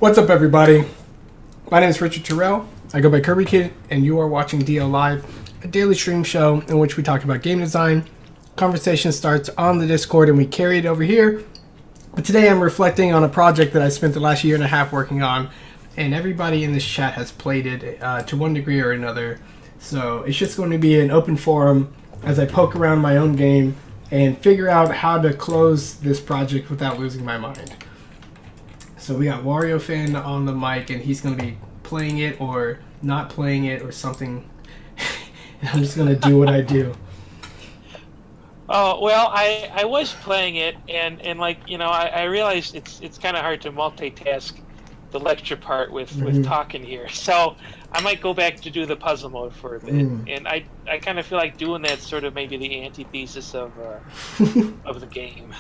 What's up, everybody? My name is Richard Terrell. I go by Kirby Kid, and you are watching DL Live, a daily stream show in which we talk about game design. Conversation starts on the Discord, and we carry it over here. But today I'm reflecting on a project that I spent the last year and a half working on, and everybody in this chat has played it to one degree or another. So it's just going to be an open forum as I poke around my own game and figure out how to close this project without losing my mind. So we got Wario Fan on the mic, and he's going to be playing it or not playing it or something. And I'm just going to do what I do. Oh, well, I was playing it, and like, you know, I realized it's kind of hard to multitask the lecture part with talking here. So I might go back to do the puzzle mode for a bit. And I kind of feel like doing that sort of maybe the antithesis of the game.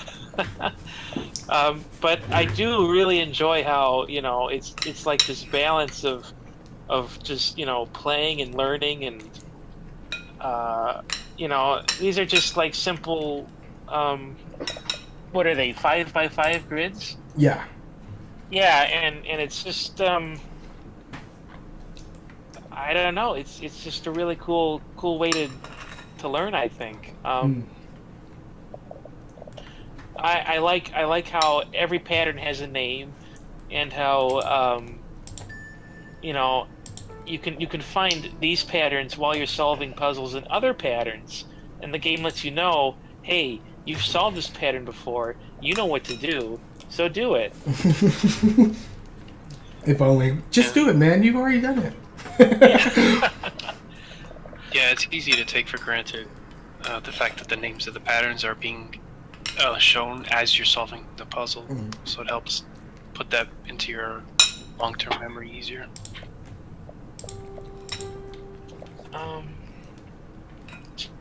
But I do really enjoy how, you know, it's like this balance of just, you know, playing and learning, and you know, these are just like simple, what are they, 5x5 grids? Yeah. Yeah, and it's just, I don't know, it's just a really cool way to learn, I think. I like how every pattern has a name, and how you know, you can find these patterns while you're solving puzzles in other patterns, and the game lets you know, hey, you've solved this pattern before, you know what to do, so do it. If only. Just do it, man. You've already done it. Yeah, it's easy to take for granted the fact that the names of the patterns are being shown as you're solving the puzzle, so it helps put that into your long-term memory easier.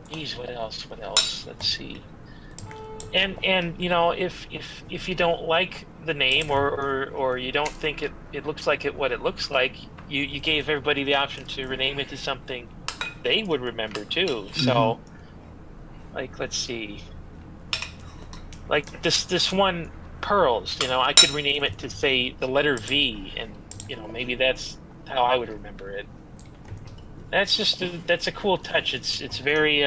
Geez, what else? Let's see. And you know, if you don't like the name, or you don't think it looks like what it looks like, you gave everybody the option to rename it to something they would remember too. So, like, let's see. Like this one, Pearls, you know, I could rename it to, say, the letter V, and, you know, maybe that's how I would remember it. That's just that's a cool touch. It's very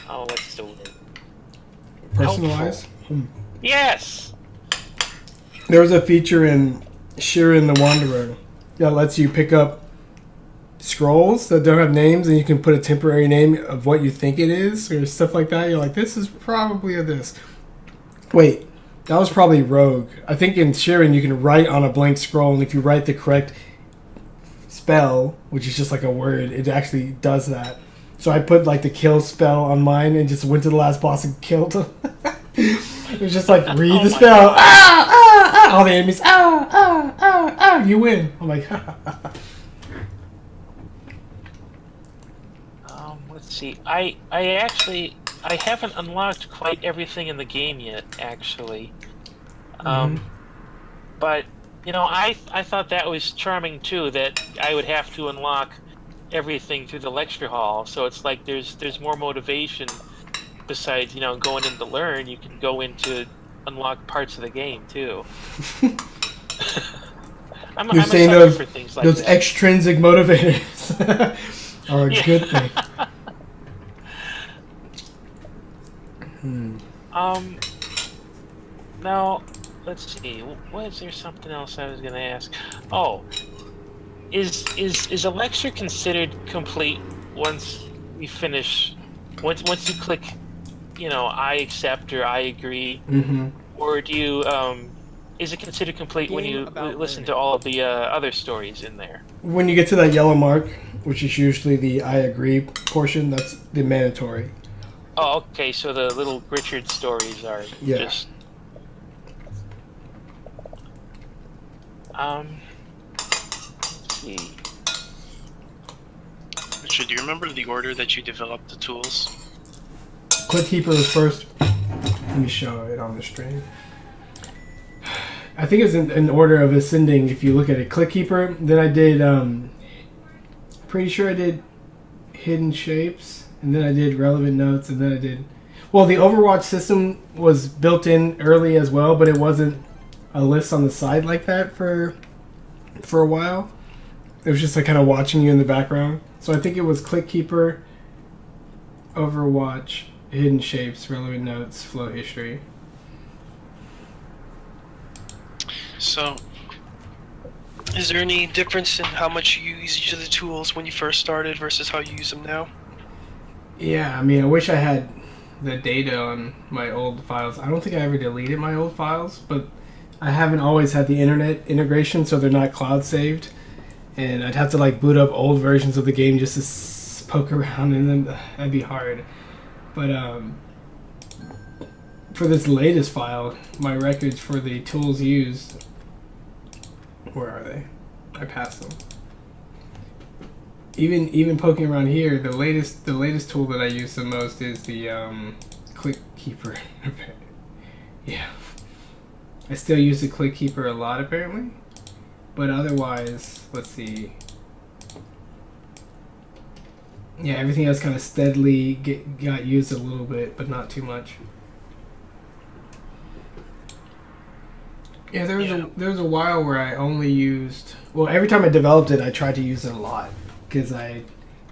what's the word? Personalized? Yes! There was a feature in Shiren the Wanderer that lets you pick up scrolls that don't have names, and you can put a temporary name of what you think it is, or stuff like that. You're like, this is probably a this. Wait, that was probably Rogue. I think in Shiren you can write on a blank scroll, and if you write the correct spell, which is just like a word, it actually does that. So I put like the kill spell on mine and just went to the last boss and killed him. It was just like, read the spell. All the enemies, you win. I'm like, let's see. I haven't unlocked quite everything in the game yet, actually. But, you know, I thought that was charming too, that I would have to unlock everything through the lecture hall. So it's like there's more motivation besides, you know, going in to learn. You can go in to unlock parts of the game too. You're saying those, for things like those extrinsic motivators are a good thing. Now, let's see. Was there something else I was going to ask? Oh, is a lecture considered complete once we finish? Once you click, you know, I accept or I agree, or do you? Is it considered complete when you listen to all of the other stories in there? When you get to that yellow mark, which is usually the I agree portion, that's the mandatory. Oh, okay. So the little Richard stories are just. Let's see. Richard, do you remember the order that you developed the tools? Clickkeeper was first. Let me show it on the stream. I think it's in order of ascending. If you look at it, Clickkeeper. Then I did. Pretty sure I did hidden shapes, and then I did relevant notes, and then I did. Well, the Overwatch system was built in early as well, but it wasn't a list on the side like that for a while. It was just like kind of watching you in the background. So I think it was Click Keeper, Overwatch, Hidden Shapes, Relevant Notes, Flow History. So, is there any difference in how much you use each of the tools when you first started versus how you use them now? Yeah, I mean, I wish I had the data on my old files. I don't think I ever deleted my old files, but I haven't always had the internet integration, so they're not cloud saved. And I'd have to like boot up old versions of the game just to poke around in them. That'd be hard. But for this latest file, my records for the tools used, where are they? I passed them. Even poking around here, the latest tool that I use the most is the Click Keeper. Yeah, I still use the Click Keeper a lot apparently, but otherwise, let's see. Yeah, everything else kind of steadily got used a little bit, but not too much. Yeah, there was a while where I only used. Well, every time I developed it, I tried to use it a lot because I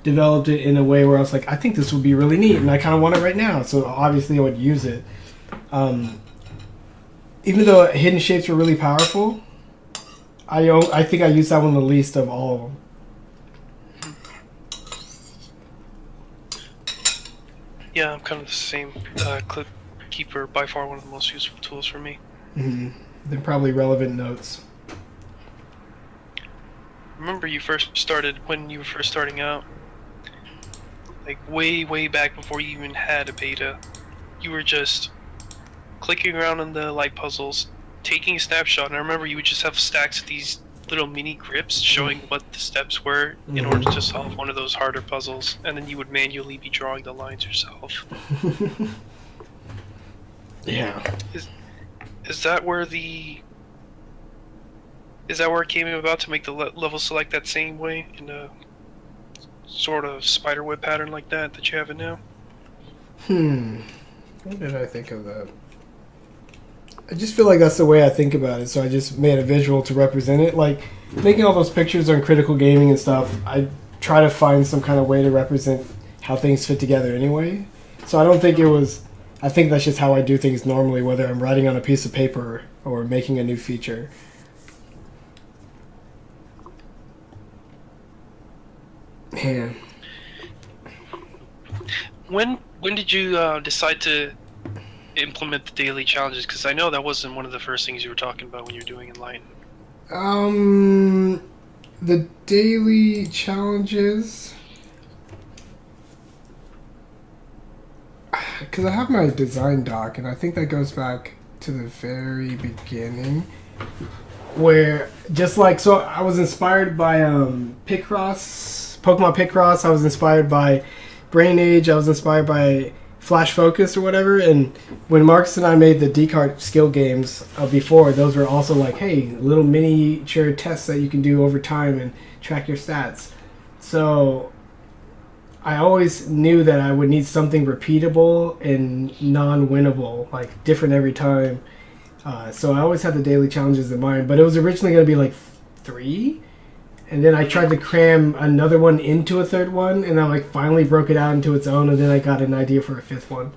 developed it in a way where I was like, I think this would be really neat, and I kind of want it right now. So obviously, I would use it. Even though Hidden Shapes were really powerful, I think I used that one the least of all of them. Yeah, I'm kind of the same. Click Keeper, by far one of the most useful tools for me. Mm-hmm. Then probably Relevant Notes. Remember when you were first starting out, like way back before you even had a beta, you were just clicking around on the light puzzles, taking a snapshot, and I remember you would just have stacks of these little mini grips showing what the steps were in order to solve one of those harder puzzles, and then you would manually be drawing the lines yourself. Yeah. Is that where it came about to make the level select that same way in a sort of spiderweb pattern like that you have it now? What did I think of that? I just feel like that's the way I think about it, so I just made a visual to represent it. Like, making all those pictures on critical gaming and stuff, I try to find some kind of way to represent how things fit together anyway. So I don't think it was... I think that's just how I do things normally, whether I'm writing on a piece of paper or making a new feature. Man. When did you decide to implement the daily challenges? Because I know that wasn't one of the first things you were talking about when you were doing enLIGHTen. The daily challenges... Because I have my design doc, and I think that goes back to the very beginning, where so I was inspired by Pokemon Picross. I was inspired by Brain Age. I was inspired by Flash Focus or whatever. And when Marcus and I made the Descartes skill games before, those were also like, hey, little miniature tests that you can do over time and track your stats. So I always knew that I would need something repeatable and non-winnable, like different every time. So I always had the daily challenges in mind, but it was originally going to be like 3, and then I tried to cram another one into a third one, and I like finally broke it out into its own, and then I got an idea for a 5th one.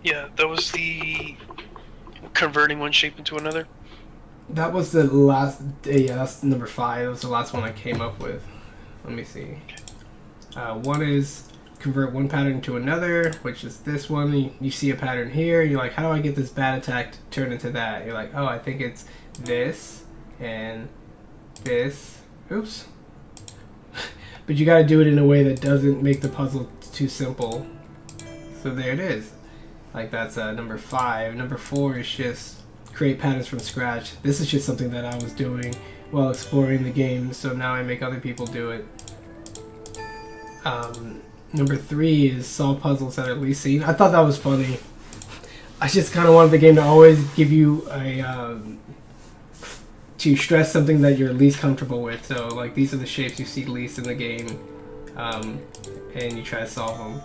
Yeah, that was the converting one shape into another. That was the last... Yeah, that's number 5. That was the last one I came up with. Let me see. One is convert one pattern to another, which is this one. You see a pattern here. You're like, how do I get this bad attack to turn into that? You're like, oh, I think it's this and this. Oops. But you got to do it in a way that doesn't make the puzzle too simple. So there it is. Like, that's number 5. Number 4 is just create patterns from scratch. This is just something that I was doing while exploring the game, so now I make other people do it. Number 3 is solve puzzles that are least seen. I thought that was funny. I just kind of wanted the game to always give you a to stress something that you're least comfortable with. So like, these are the shapes you see least in the game, and you try to solve them.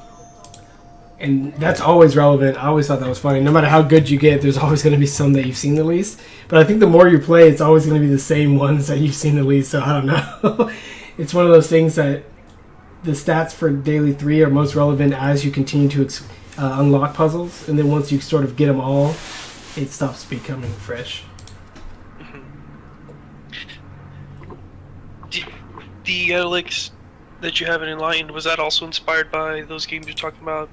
And that's always relevant. I always thought that was funny. No matter how good you get, there's always going to be some that you've seen the least. But I think the more you play, it's always going to be the same ones that you've seen the least. So I don't know. It's one of those things that the stats for Daily 3 are most relevant as you continue to unlock puzzles. And then once you sort of get them all, it stops becoming fresh. The analytics that you have in enLIGHTen, was that also inspired by those games you're talking about,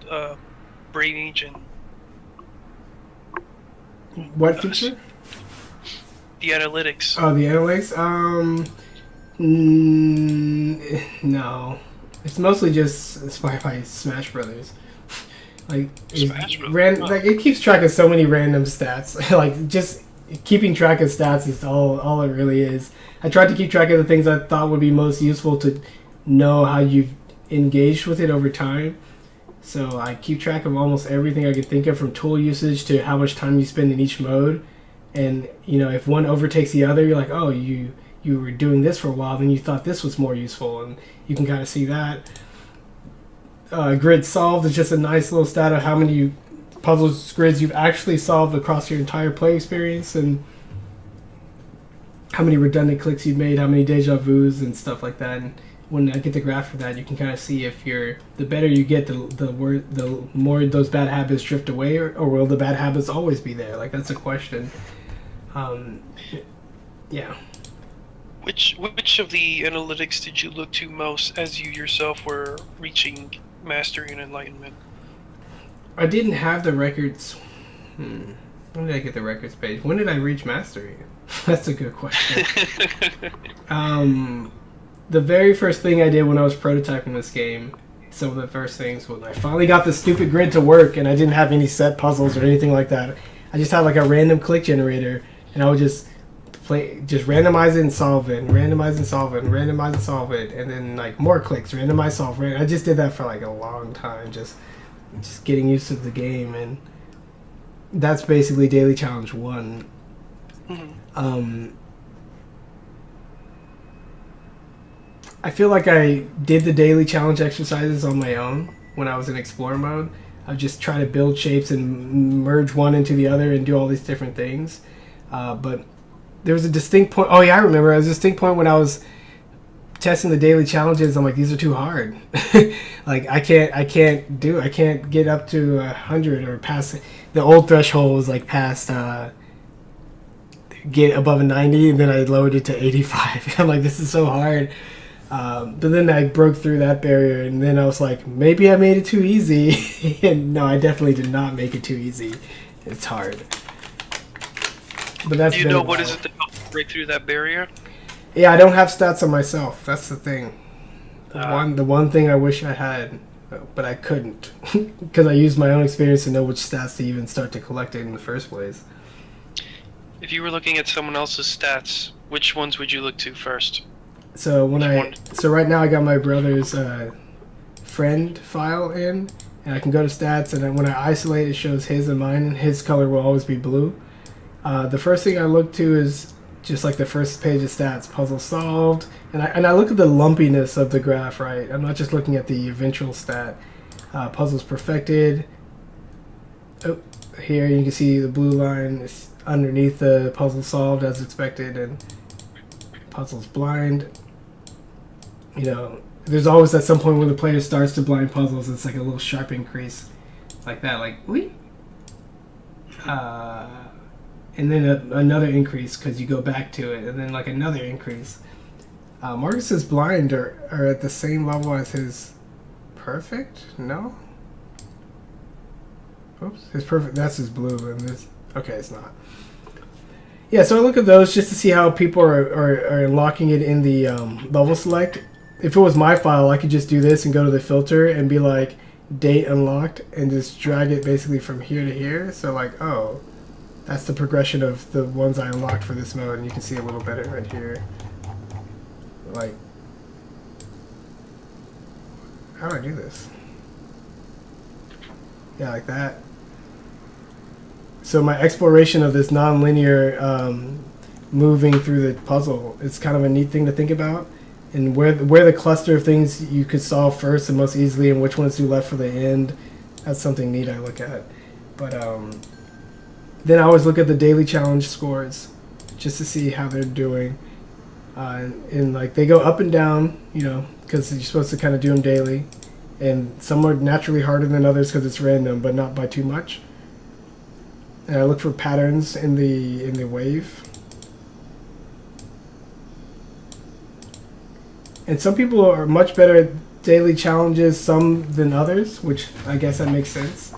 Brain Age and... What feature? The analytics. Oh, the analytics? No. It's mostly just inspired by Smash Brothers. Like, like it keeps track of so many random stats. Like, just keeping track of stats is all it really is. I tried to keep track of the things I thought would be most useful to know how you've engaged with it over time. So I keep track of almost everything I can think of, from tool usage to how much time you spend in each mode. And, you know, if one overtakes the other, you're like, oh, you were doing this for a while, then you thought this was more useful, and you can kind of see that. Grid solved is just a nice little stat of how many puzzles grids you've actually solved across your entire play experience, and how many redundant clicks you've made, how many deja vus and stuff like that. And when I get the graph for that, you can kind of see if the better you get, the more those bad habits drift away, or will the bad habits always be there? Like, that's a question. Yeah. Which of the analytics did you look to most as you yourself were reaching mastery and enlightenment? I didn't have the records. When did I get the records page? When did I reach mastery? That's a good question. The very first thing I did when I was prototyping this game, some of the first things, when I finally got the stupid grid to work and I didn't have any set puzzles or anything like that, I just had like a random click generator, and I would just randomize it and solve it, and randomize and solve it, and randomize and solve it, and then like more clicks, randomize, solve. I just did that for like a long time, just getting used to the game, and that's basically Daily Challenge 1. I feel like I did the daily challenge exercises on my own when I was in Explorer mode. I would just try to build shapes and merge one into the other and do all these different things. But there was a distinct point. Oh yeah, I remember. There was a distinct point when I was testing the daily challenges. I'm like, these are too hard. Like I can't get up to 100 or past. The old threshold was like past get above a 90, and then I lowered it to 85. I'm like, this is so hard. But then I broke through that barrier, and then I was like, maybe I made it too easy. And no, I definitely did not make it too easy. It's hard. But that's Do you know what is it that helps break through that barrier? Yeah, I don't have stats on myself. That's the thing. The one thing I wish I had, but I couldn't, because I used my own experience to know which stats to even start to collect it in the first place. If you were looking at someone else's stats, which ones would you look to first? So right now I got my brother's friend file in, and I can go to stats, and then when I isolate, it shows his and mine, and his color will always be blue. The first thing I look to is just like the first page of stats, puzzle solved, and I look at the lumpiness of the graph, right? I'm not just looking at the eventual stat. Puzzles perfected. Oh, here you can see the blue line is underneath the puzzle solved as expected, and puzzles blind. You know, there's always at some point when the player starts to blind puzzles, it's like a little sharp increase like that, like whee. And then another increase because you go back to it, and then like another increase. Marcus's blind are at the same level as his perfect? No? Oops, his perfect, that's his blue, and this, okay, it's not. Yeah, so I look at those just to see how people are unlocking it in the level select. If it was my file, I could just do this and go to the filter and be like, date unlocked, and just drag it basically from here to here. So like, oh, that's the progression of the ones I unlocked for this mode, and you can see a little better right here. Like, how do I do this? Yeah, like that. So my exploration of this non-linear moving through the puzzle is kind of a neat thing to think about, and where the cluster of things you could solve first and most easily, and which ones do left for the end. that's something neat I look at. But then I always look at the daily challenge scores just to see how they're doing. And like they go up and down, you know, because you're supposed to kind of do them daily. And some are naturally harder than others because it's random, but not by too much. And I look for patterns in the wave. And some people are much better at daily challenges, some than others, which I guess that makes sense.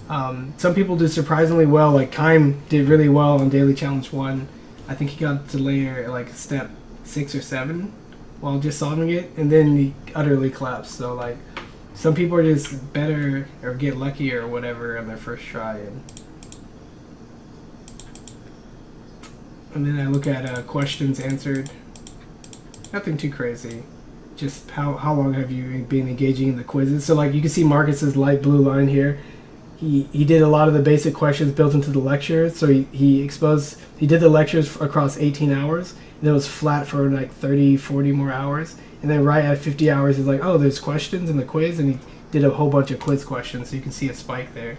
Some people do surprisingly well, like Kaim did really well on Daily Challenge 1. I think he got to layer like step 6 or 7 while just solving it, and then he utterly collapsed. So like, some people are just better or get lucky or whatever on their first try. And then I look at questions answered. Nothing too crazy. Just how long have you been engaging in the quizzes? So like you can see Marcus's light blue line here. He did a lot of the basic questions built into the lecture. So he did the lectures across 18 hours. And then it was flat for like 30, 40 more hours. And then right at 50 hours, he's like, oh, there's questions in the quiz. And he did a whole bunch of quiz questions. So you can see a spike there.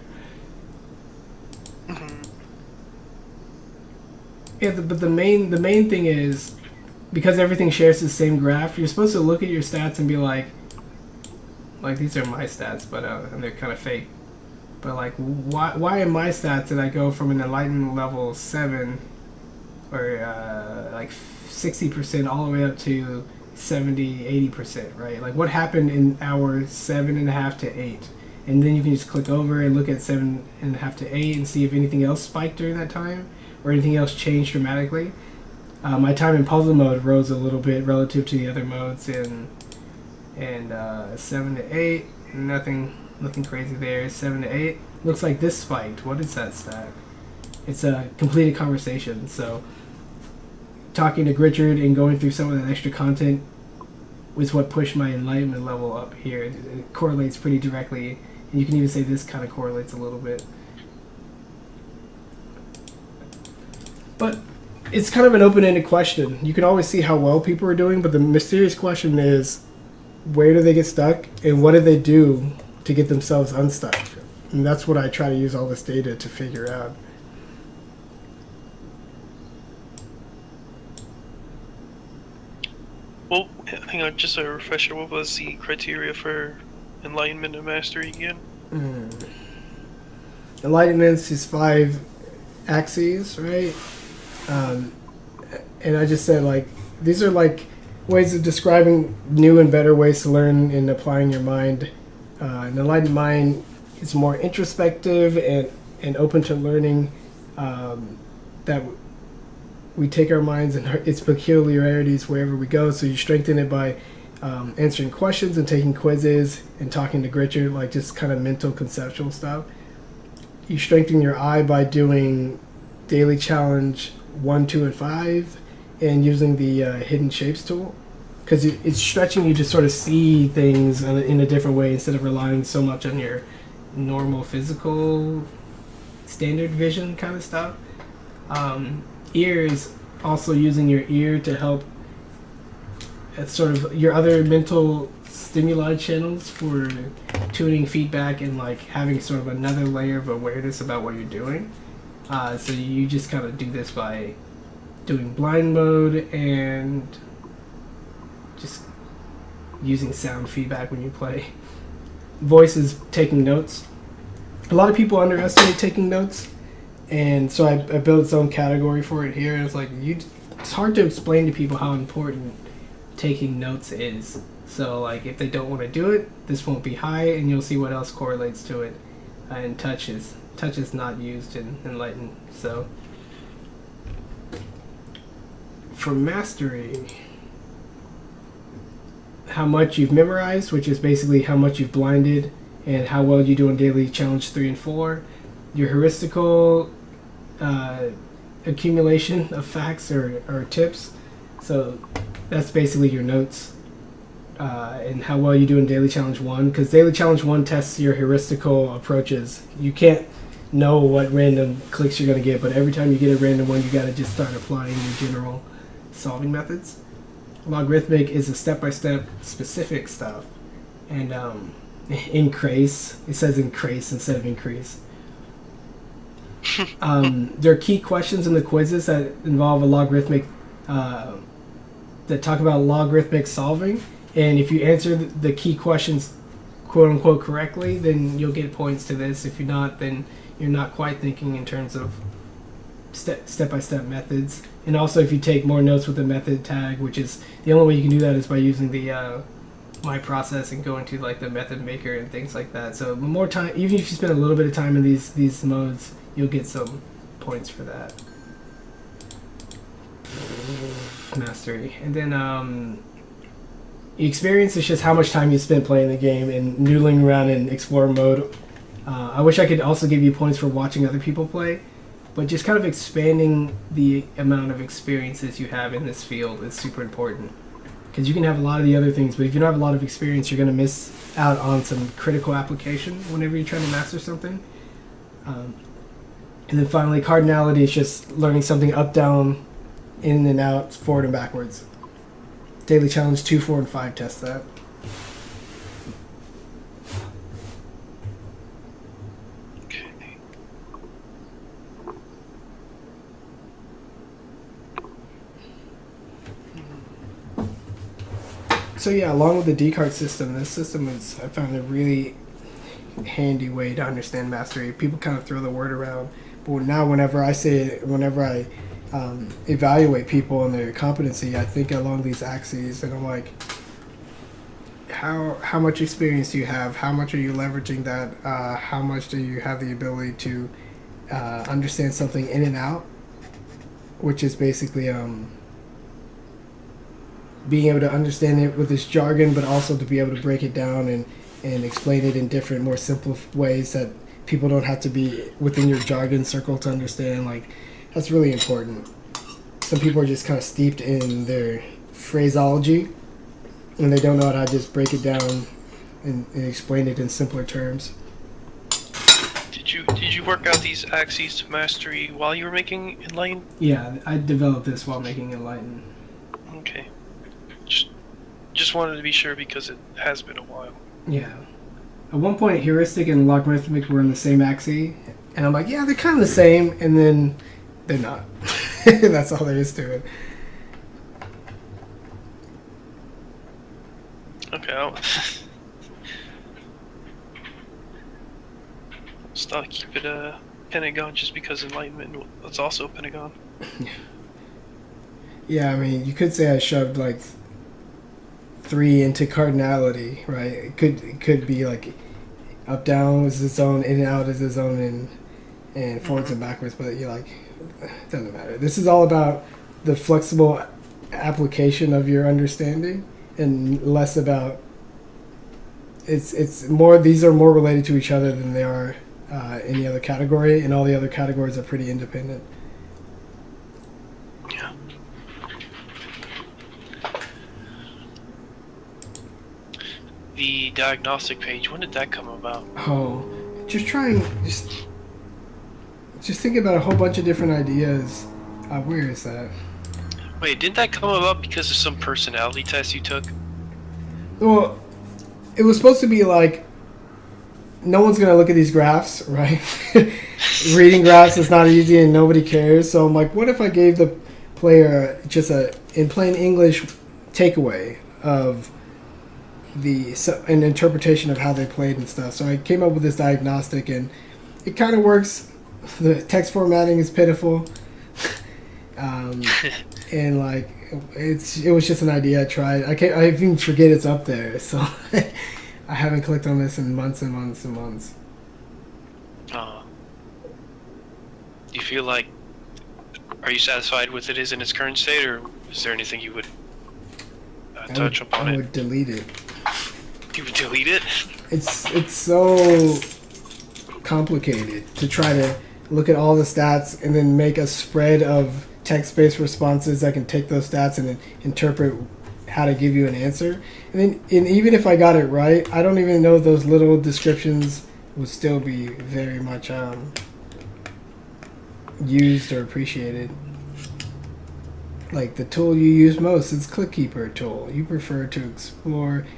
Mm-hmm. Yeah, but the main thing is, because everything shares the same graph, you're supposed to look at your stats and be like these are my stats, but and they're kind of fake. But like, why in my stats did I go from an enlightenment level 7 or like 60% all the way up to 70-80%, right? Like what happened in hour 7.5 to 8? And then you can just click over and look at 7.5 to 8 and see if anything else spiked during that time or anything else changed dramatically. My time in puzzle mode rose a little bit relative to the other modes, and 7 to 8, nothing crazy there. 7 to 8 looks like this spiked. What is that stat? It's a completed conversation. So talking to Gritchard and going through some of that extra content was what pushed my enlightenment level up here. It correlates pretty directly, and you can even say this kind of correlates a little bit. But it's kind of an open-ended question. You can always see how well people are doing, but the mysterious question is, where do they get stuck, and what do they do to get themselves unstuck? And that's what I try to use all this data to figure out. Well, hang on, just a refresher. What was the criteria for enlightenment and mastery again? Enlightenment is 5 axes, right? And I just said, like, these are like ways of describing new and better ways to learn and applying your mind. An enlightened mind is more introspective and open to learning, that we take our minds and its peculiarities wherever we go. So you strengthen it by answering questions and taking quizzes and talking to Gritchard, like just kind of mental conceptual stuff. You strengthen your eye by doing daily challenge 1, 2, and 5 and using the hidden shapes tool, because it's stretching you to sort of see things in a different way instead of relying so much on your normal physical standard vision kind of stuff. Ear is also using your ear to help at sort of your other mental stimuli channels for tuning feedback and like having sort of another layer of awareness about what you're doing. So you just kind of do this by doing blind mode and just using sound feedback when you play. Voice is taking notes. A lot of people underestimate taking notes, and so I built its own category for it here. And it's like it's hard to explain to people how important taking notes is. So like if they don't want to do it, this won't be high, and you'll see what else correlates to it. And touch is not used in enlighten. So for mastery, how much you've memorized, which is basically how much you've blinded and how well you do on daily challenge 3 and 4. Your heuristical accumulation of facts or tips. So that's basically your notes. And how well you do in daily challenge 1, because daily challenge 1 tests your heuristical approaches. You can't know what random clicks you're going to get, but every time you get a random one, you got to just start applying your general solving methods. Logarithmic is a step-by-step specific stuff, and increase. It says increase instead of increase. There are key questions in the quizzes that involve a logarithmic, that talk about logarithmic solving. And if you answer the key questions, quote unquote, correctly, then you'll get points to this. If you're not, then you're not quite thinking in terms of step-by-step methods. And also, if you take more notes with the method tag, which is the only way you can do that is by using the my process and going to like the method maker and things like that. So more time, even if you spend a little bit of time in these modes, you'll get some points for that. Mastery. And then experience is just how much time you spend playing the game and noodling around in explore mode. I wish I could also give you points for watching other people play, but just kind of expanding the amount of experiences you have in this field is super important. Because you can have a lot of the other things, but if you don't have a lot of experience, you're going to miss out on some critical application whenever you're trying to master something. And then finally, cardinality is just learning something up, down, in and out, forward and backwards. Daily challenge 2, 4, and 5 test that. Okay. So yeah, along with the Descartes system, this system is, I found a really handy way to understand mastery. People kind of throw the word around, but now whenever I evaluate people and their competency, I think along these axes, and I'm like, how much experience do you have? How much are you leveraging that? How much do you have the ability to understand something in and out? Which is basically being able to understand it with this jargon, but also to be able to break it down and explain it in different, more simple ways that people don't have to be within your jargon circle to understand. Like, that's really important. Some people are just kind of steeped in their phraseology, and they don't know how to just break it down and explain it in simpler terms. Did you work out these axes to mastery while you were making enLIGHTen? Yeah, I developed this while making enLIGHTen. Okay. Just wanted to be sure because it has been a while. Yeah. At one point, heuristic and logarithmic were in the same axis, and I'm like, yeah, they're kind of the same, and then they're not. That's all there is to it. Okay, I'll still keep it a pentagon just because enlightenment was also a pentagon. Yeah, I mean, you could say I shoved like 3 into cardinality, right? It could be like up down is its own, in and out is its own, and forwards and backwards. But you're like, it doesn't matter. This is all about the flexible application of your understanding, and less about. It's more. These are more related to each other than they are any other category, and all the other categories are pretty independent. Yeah. The diagnostic page, when did that come about? Oh, just think about a whole bunch of different ideas. Where is that? Wait, didn't that come about because of some personality test you took? Well, it was supposed to be like, no one's going to look at these graphs, right? Reading graphs is not easy and nobody cares. So I'm like, what if I gave the player just in plain English, takeaway of an interpretation of how they played and stuff. So I came up with this diagnostic, and it kind of works. The text formatting is pitiful, and like it was just an idea I tried. I even forget it's up there, so I haven't clicked on this in months and months and months. Do you feel like, are you satisfied with it as in its current state, or is there anything you would touch upon it? I would delete it. You would delete it? It's so complicated to try to look at all the stats and then make a spread of text-based responses that can take those stats and interpret how to give you an answer. And even if I got it right, I don't even know those little descriptions would still be very much used or appreciated. Like the tool you use most is ClickKeeper tool. You prefer to explore /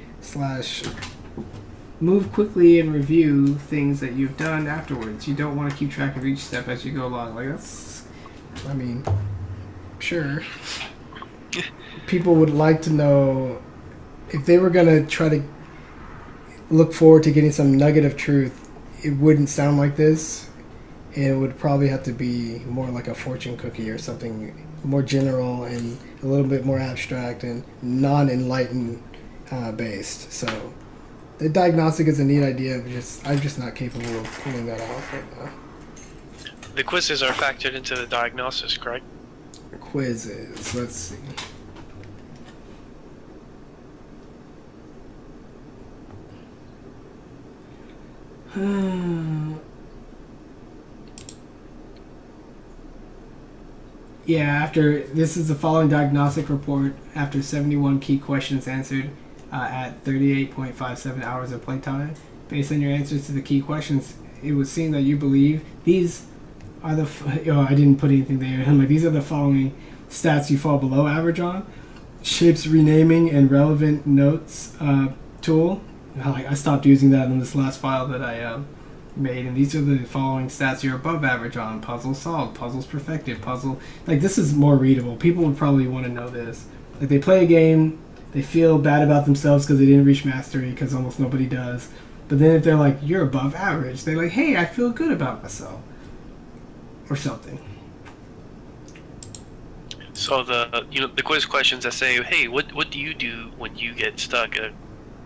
move quickly and review things that you've done afterwards. You don't want to keep track of each step as you go along. Like, that's, I mean, sure. People would like to know if they were going to try to look forward to getting some nugget of truth, it wouldn't sound like this. And it would probably have to be more like a fortune cookie or something more general and a little bit more abstract and non-enlightened based. So the diagnostic is a neat idea, but I'm just not capable of pulling that off right now. The quizzes are factored into the diagnosis, correct? Quizzes, let's see. Yeah, after this is the following diagnostic report after 71 key questions answered at 38.57 hours of playtime. Based on your answers to the key questions, it would seem that you believe these are the. I didn't put anything there. I'm like, these are the following stats you fall below average on. Shapes renaming and relevant notes tool. I stopped using that in this last file that I made, and these are the following stats you're above average on. Puzzle solved, puzzles perfected, puzzle... Like, this is more readable. People would probably want to know this. Like, they play a game, they feel bad about themselves because they didn't reach mastery, because almost nobody does. But then if they're like, you're above average, they're like, hey, I feel good about myself. Or something. So the quiz questions that say, hey, what do you do when you get stuck?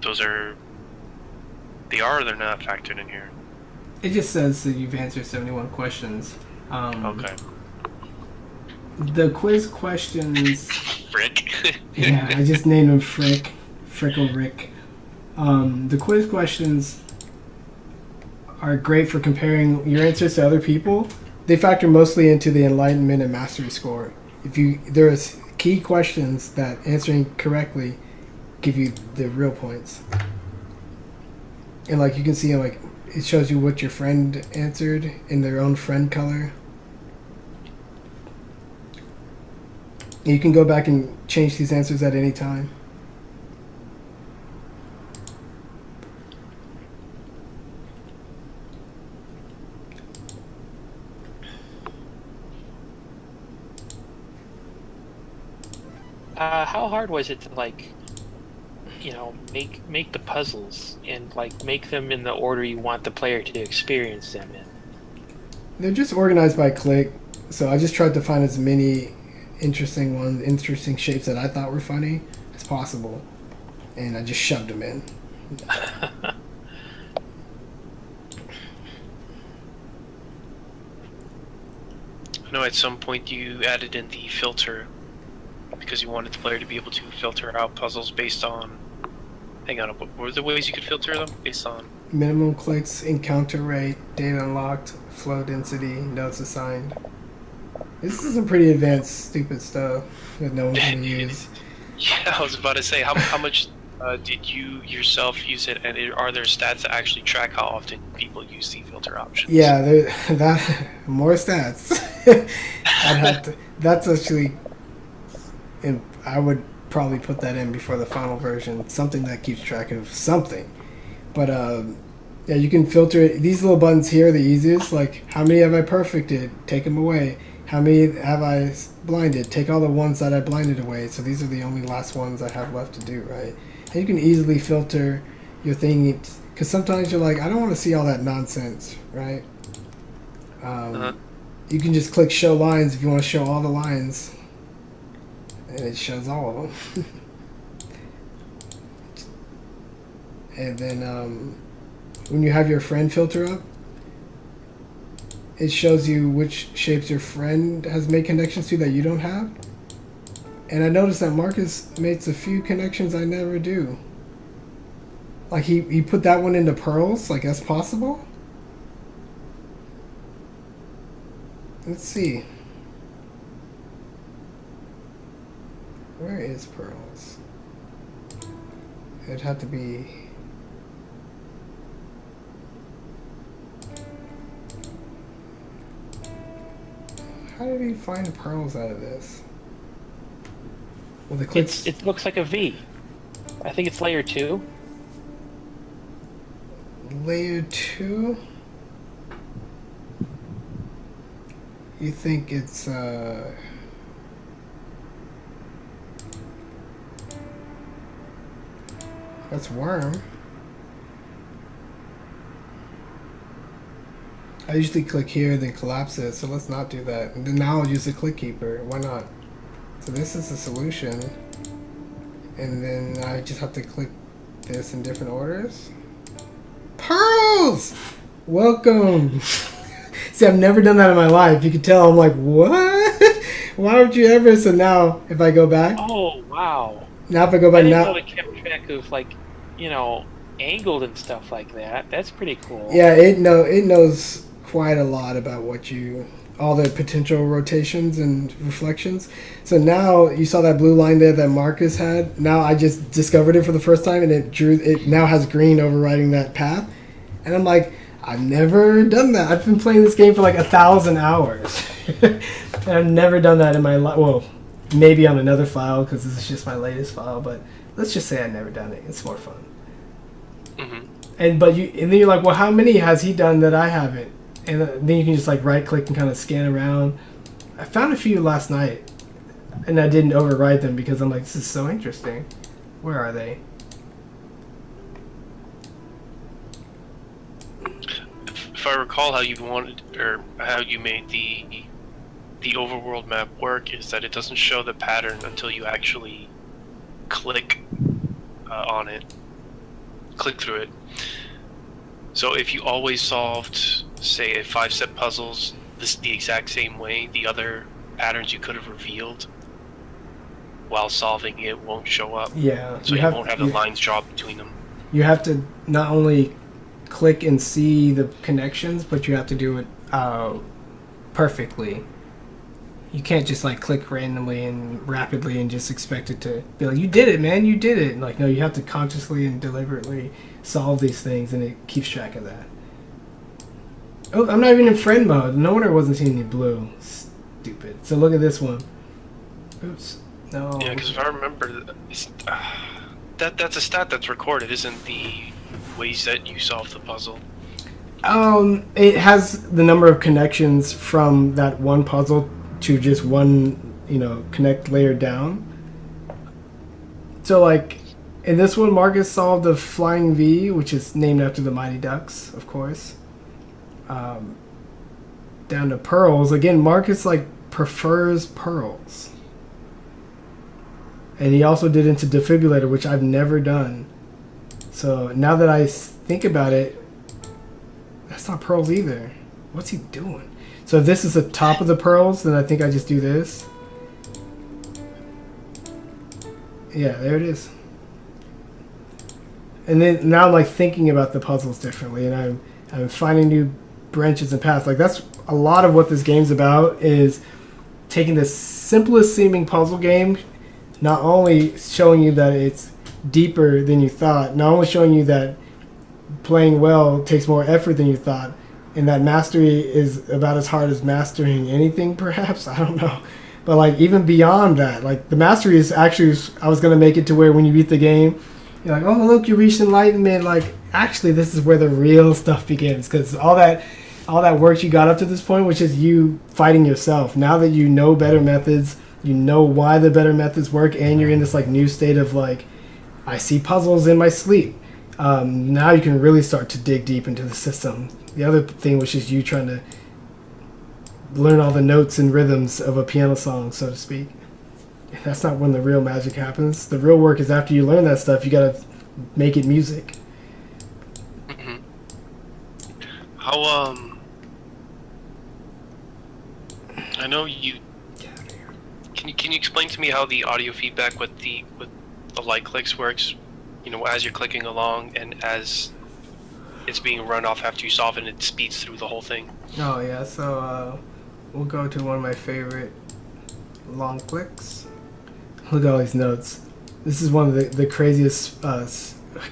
Those are... They are or they're not factored in here? It just says that you've answered 71 questions. Okay. The quiz questions... Frick. Yeah, I just named him Frick. Frickle Rick. The quiz questions are great for comparing your answers to other people. They factor mostly into the enlightenment and mastery score. There's key questions that answering correctly give you the real points. And like you can see, like it shows you what your friend answered in their own friend color. You can go back and change these answers at any time. How hard was it to make the puzzles and make them in the order you want the player to experience them in? They're just organized by click, so I just tried to find as many interesting shapes that I thought were funny as possible, and I just shoved them in. I know at some point you added in the filter because you wanted the player to be able to filter out puzzles based on... Hang on, what were the ways you could filter them? Based on... Minimum clicks, encounter rate, data unlocked, flow density, notes assigned. This is some pretty advanced, stupid stuff that no one's going to use. Yeah, I was about to say, how much did you yourself use it, and are there stats that actually track how often people use the filter options? Yeah, more stats. That's actually... And I would probably put that in before the final version, something that keeps track of something. But yeah, you can filter it. These little buttons here are the easiest. Like, how many have I perfected? Take them away. How many have I blinded? Take all the ones that I blinded away. So these are the only last ones I have left to do, right? And you can easily filter your thing, because sometimes you're like, I don't want to see all that nonsense, right? You can just click show lines if you want to show all the lines. And it shows all of them. And then when you have your friend filter up, it shows you which shapes your friend has made connections to that you don't have. And I noticed that Marcus makes a few connections I never do. Like he put that one into pearls, like that's possible? Let's see. Where is pearls? It'd have to be... How did he find pearls out of this? Well, the clicks... It looks like a V. I think it's layer 2. layer 2. You think it's that's worm. I usually click here, then collapse it, so let's not do that. And then now I'll use the click keeper. Why not? So this is the solution. And then I just have to click this in different orders. Pearls! Welcome! See, I've never done that in my life. You can tell I'm like, what? Why would you ever? So now, if I go back. Oh, wow. Now if I go I back didn't now. know it kept track of, like, you know, angled and stuff like that. That's pretty cool. Yeah, it knows quite a lot about all the potential rotations and reflections. So now you saw that blue line there that Marcus had. Now I just discovered it for the first time, and it now has green overriding that path. And I'm like, I've never done that. I've been playing this game for like 1,000 hours. And I've never done that in my life. Well, maybe on another file because this is just my latest file, but let's just say I've never done it. It's more fun. Mm-hmm. And then you're like, well, how many has he done that I haven't? And then you can just like right click and kind of scan around. I found a few last night, and I didn't overwrite them because I'm like, this is so interesting. Where are they? If I recall how you wanted, or how you made the overworld map work, is that it doesn't show the pattern until you actually click on it, click through it. So if you always solved, say, a 5-step puzzles the exact same way, the other patterns you could have revealed while solving it won't show up. Yeah. So you won't have the lines draw between them. You have to not only click and see the connections, but you have to do it perfectly. You can't just like click randomly and rapidly and just expect it to be like, you did it, man, you did it. And like, no, you have to consciously and deliberately solve these things, and it keeps track of that. Oh, I'm not even in friend mode. No wonder I wasn't seeing any blue. Stupid. So look at this one. Oops. No. Yeah, because if I remember, that's a stat that's recorded, isn't the ways that you solve the puzzle? It has the number of connections from that one puzzle to just one, connect layer down. So like, in this one, Marcus solved the Flying V, which is named after the Mighty Ducks, of course. Down to pearls. Again, Marcus like prefers pearls. And he also did into defibrillator, which I've never done. So now that I think about it, that's not pearls either. What's he doing? So if this is the top of the pearls, then I think I just do this. Yeah, there it is. And then now I'm like thinking about the puzzles differently, and I'm finding new branches and paths. Like that's a lot of what this game's about, is taking the simplest seeming puzzle game, not only showing you that it's deeper than you thought, not only showing you that playing well takes more effort than you thought, and that mastery is about as hard as mastering anything, perhaps. I don't know. But like even beyond that, like the mastery is actually, I was going to make it to where when you beat the game, you're like, oh look, you reached enlightenment. Like actually this is where the real stuff begins, because all that work you got up to this point, which is you fighting yourself, now that you know better methods, you know why the better methods work, and you're in this like new state of like, I see puzzles in my sleep. Now you can really start to dig deep into the system. The other thing was just you trying to learn all the notes and rhythms of a piano song, so to speak. That's not when the real magic happens. The real work is after you learn that stuff, you gotta make it music. Mm-hmm. How, I know you... Can you explain to me how the audio feedback with the light clicks works? As you're clicking along and as it's being run off after you solve it, and it speeds through the whole thing. Oh yeah, so we'll go to one of my favorite long clicks. Look at all these notes. This is one of the craziest. I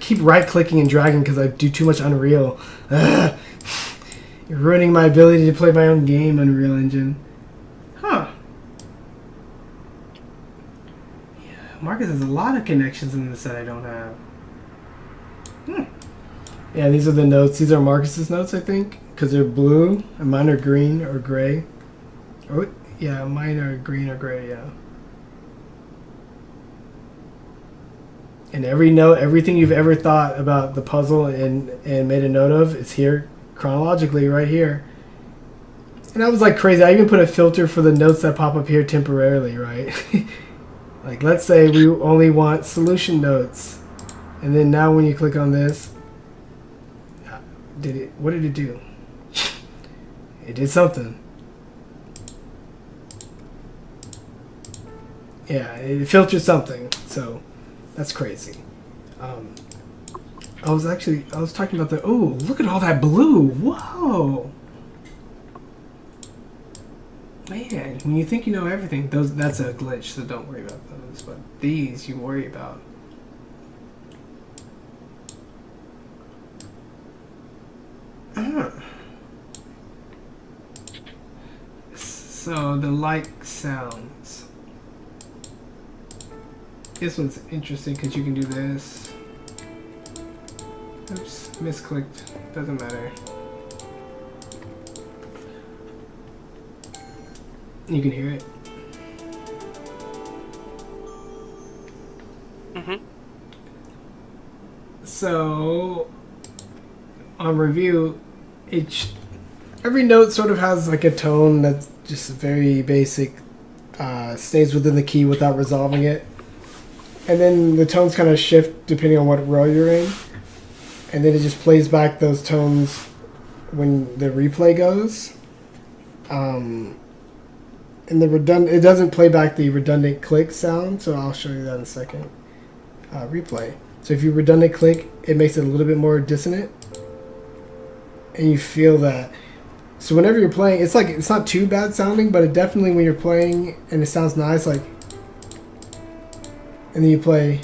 keep right clicking and dragging because I do too much Unreal. Ugh. You're ruining my ability to play my own game, Unreal Engine. Huh. Yeah, Marcus has a lot of connections in this that I don't have. Yeah, these are the notes. These are Marcus's notes, I think, because they're blue, and mine are green or gray. Oh, yeah, mine are green or gray, yeah. And every note, everything you've ever thought about the puzzle and made a note of, is here chronologically right here. And that was like crazy. I even put a filter for the notes that pop up here temporarily, right? Like, let's say we only want solution notes. And then now when you click on this, what did it do? It did something. Yeah, it filtered something. So that's crazy. I was talking about oh, look at all that blue. Whoa. Man, when you think you know everything, that's a glitch, so don't worry about those. But these you worry about. So the like sounds. This one's interesting because you can do this. Oops, misclicked. Doesn't matter. You can hear it. Mm-hmm. So, on review, every note sort of has like a tone that's just very basic, stays within the key without resolving it. And then the tones kind of shift depending on what row you're in. And then it just plays back those tones when the replay goes. And it doesn't play back the redundant click sound, so I'll show you that in a second. Replay. So if you redundant click, it makes it a little bit more dissonant, and you feel that. So whenever you're playing, it's not too bad sounding, but it definitely, when you're playing and it sounds nice, like, and then you play.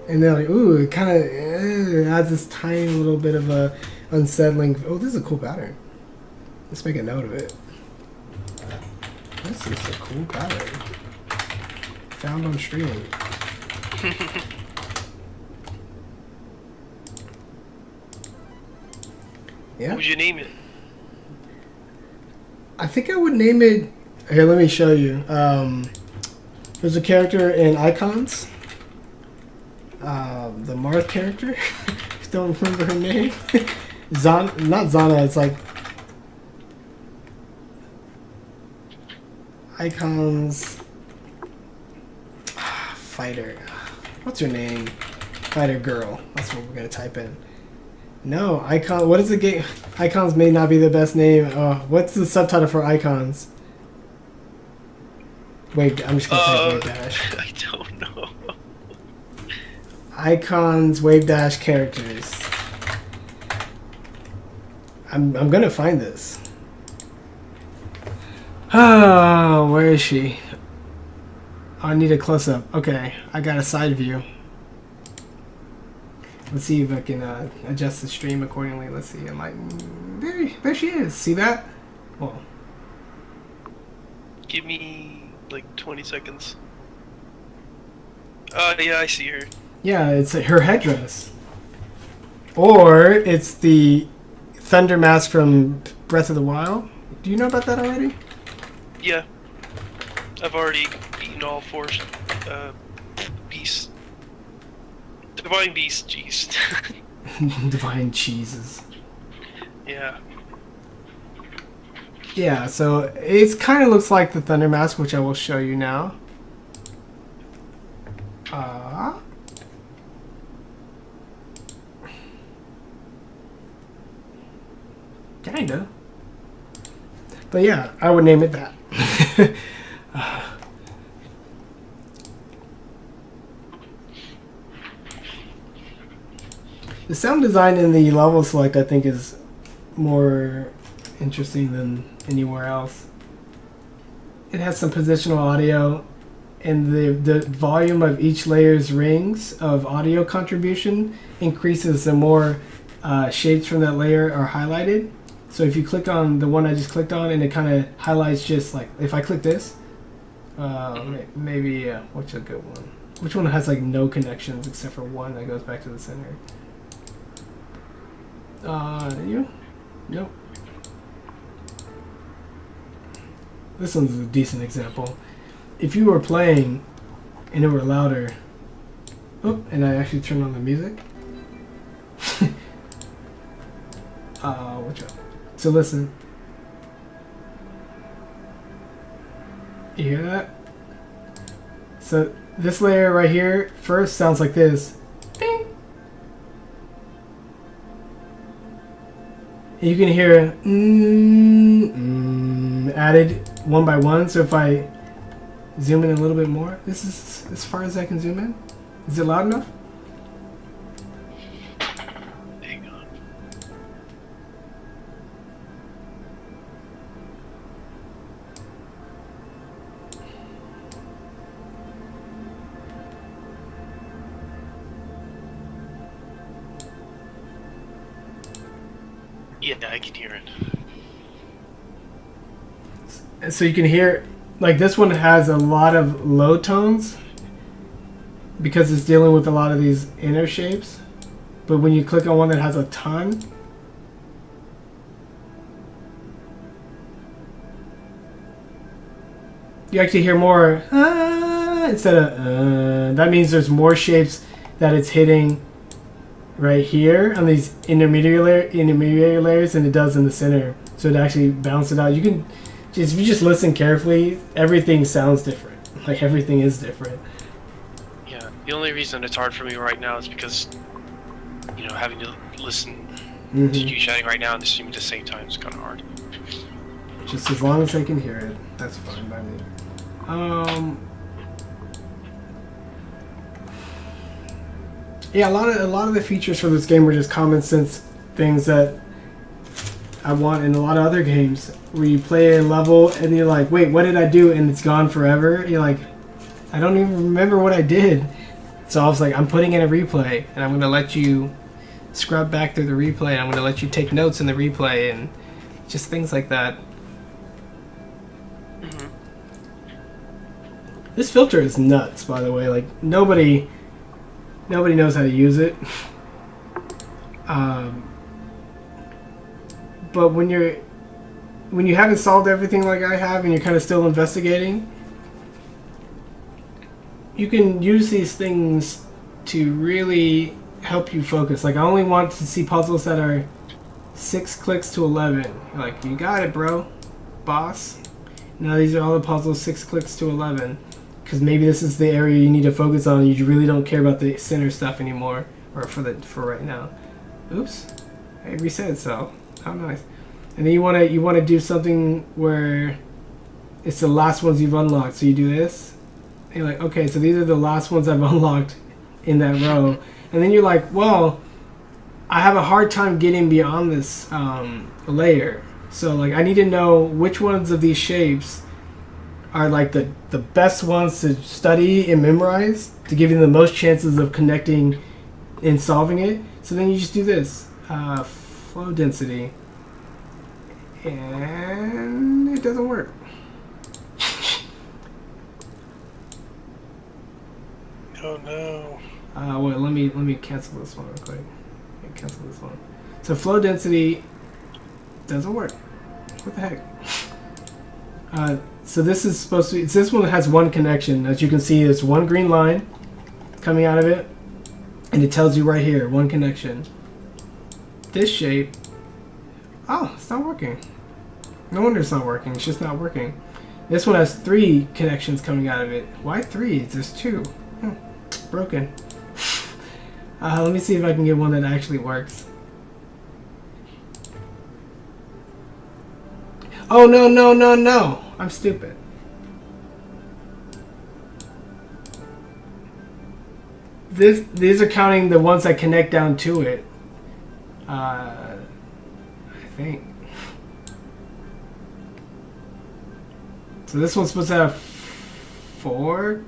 And then like, ooh, it kind of adds this tiny little bit of a unsettling. Oh, this is a cool pattern. Let's make a note of it. This is a cool pattern. Found on stream. Yeah. What would you name it? I think I would name it. Here, let me show you. There's a character in Icons. The Marth character. Don't remember her name. Not Zana. It's like Icons fighter. What's her name? Fighter girl. That's what we're gonna type in. No, Icon. What is the game? Icons may not be the best name. What's the subtitle for Icons? Wait, I'm just gonna type Wave Dash. I don't know. Icons Wave Dash characters. I'm gonna find this. Oh, where is she? Oh, I need a close up. Okay, I got a side view. Let's see if I can adjust the stream accordingly. Let's see. I'm like, there she is. See that? Well, Give me like 20 seconds. Yeah, I see her. yeah, it's her headdress, or it's the Thunder Mask from Breath of the Wild. Do you know about that already? Yeah. I've already beaten all 4 beasts. Divine beasts, jeez. Divine cheeses. Yeah. Yeah, so it kind of looks like the Thunder Mask, which I will show you now. Kinda. But yeah, I would name it that. The sound design in the level select, I think, is more interesting than anywhere else. It has some positional audio, and the volume of each layer's rings of audio contribution increases the more shapes from that layer are highlighted. So if you click on the one I just clicked on, and it kind of highlights just like, if I click this, maybe, what's a good one? Which one has like no connections except for one that goes back to the center? You? Nope. This one's a decent example. If you were playing and it were louder, oh, and I actually turned on the music. Watch out. So listen. You hear that? So this layer right here first sounds like this. Ding. And you can hear added one by one. So if I zoom in a little bit more, this is as far as I can zoom in. Is it loud enough? Hang on. Yeah, I can hear it. And so you can hear, like this one has a lot of low tones because it's dealing with a lot of these inner shapes. But when you click on one that has a ton, you actually hear more instead of that means there's more shapes that it's hitting right here on these intermediary layers than it does in the center. So it actually balances it out. You can just, if you just listen carefully, everything sounds different. Like everything is different. Yeah, the only reason it's hard for me right now is because, you know, having to listen to you chatting right now and streaming at the same time is kind of hard. Just as long as I can hear it, that's fine by me. Yeah, a lot of the features for this game were just common sense things that I want in a lot of other games where you play a level and you're like, wait, what did I do? And it's gone forever. You're like, I don't even remember what I did. So I was like, I'm putting in a replay and I'm going to let you scrub back through the replay. And I'm going to let you take notes in the replay and just things like that. This filter is nuts, by the way. Like nobody knows how to use it. But when you haven't solved everything like I have, and you're kind of still investigating, you can use these things to really help you focus. Like I only want to see puzzles that are 6 clicks to 11. Like you got it, bro, boss. Now these are all the puzzles 6 clicks to 11. Because maybe this is the area you need to focus on. You really don't care about the center stuff anymore, or for right now. Oops, I reset itself. How nice. And then you want to do something where it's the last ones you've unlocked. So you do this. And you're like, okay, so these are the last ones I've unlocked in that row. And then you're like, well, I have a hard time getting beyond this layer. So like, I need to know which ones of these shapes are like the best ones to study and memorize to give you the most chances of connecting and solving it. So then you just do this, flow density, and it doesn't work. Oh no. Wait, let me cancel this one real quick. Let me cancel this one. So flow density doesn't work. What the heck? So this is supposed to be, this one has one connection. As you can see, there's one green line coming out of it, and it tells you right here, one connection. This shape, oh, it's not working. No wonder it's not working, it's just not working. This one has 3 connections coming out of it. Why 3? There's 2. Broken. Let me see if I can get one that actually works. Oh, no. I'm stupid. These are counting the ones that connect down to it. I think. So this one's supposed to have 4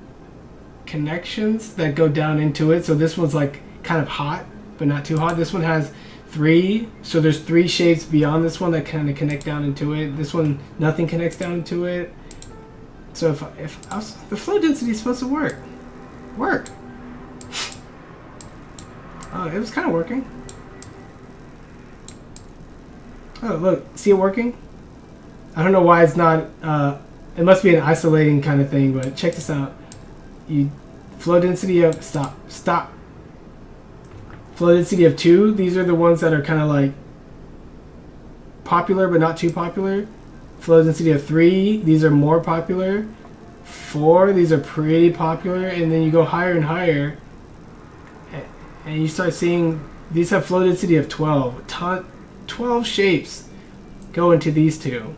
connections that go down into it. So this one's like kind of hot, but not too hot. This one has 3, so there's 3 shapes beyond this one that kind of connect down into it. This one, nothing connects down into it. So if the flow density is supposed to work. Work. Oh, it was kind of working. Oh, look. See it working? I don't know why it's not... it must be an isolating kind of thing, but check this out. You flow density of... Stop. Flow density of 2. These are the ones that are kind of like popular, but not too popular. Flow density of 3. These are more popular. 4. These are pretty popular. And then you go higher and higher. And you start seeing... These have flow density of 12. 12 shapes go into these two.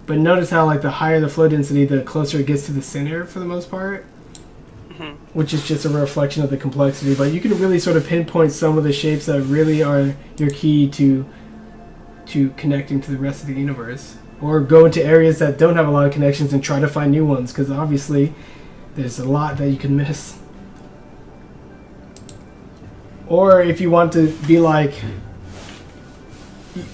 But notice how like the higher the flow density, the closer it gets to the center for the most part. Which is just a reflection of the complexity. But you can really sort of pinpoint some of the shapes that really are your key to connecting to the rest of the universe. Or go into areas that don't have a lot of connections and try to find new ones, because obviously there's a lot that you can miss. Or if you want to be like...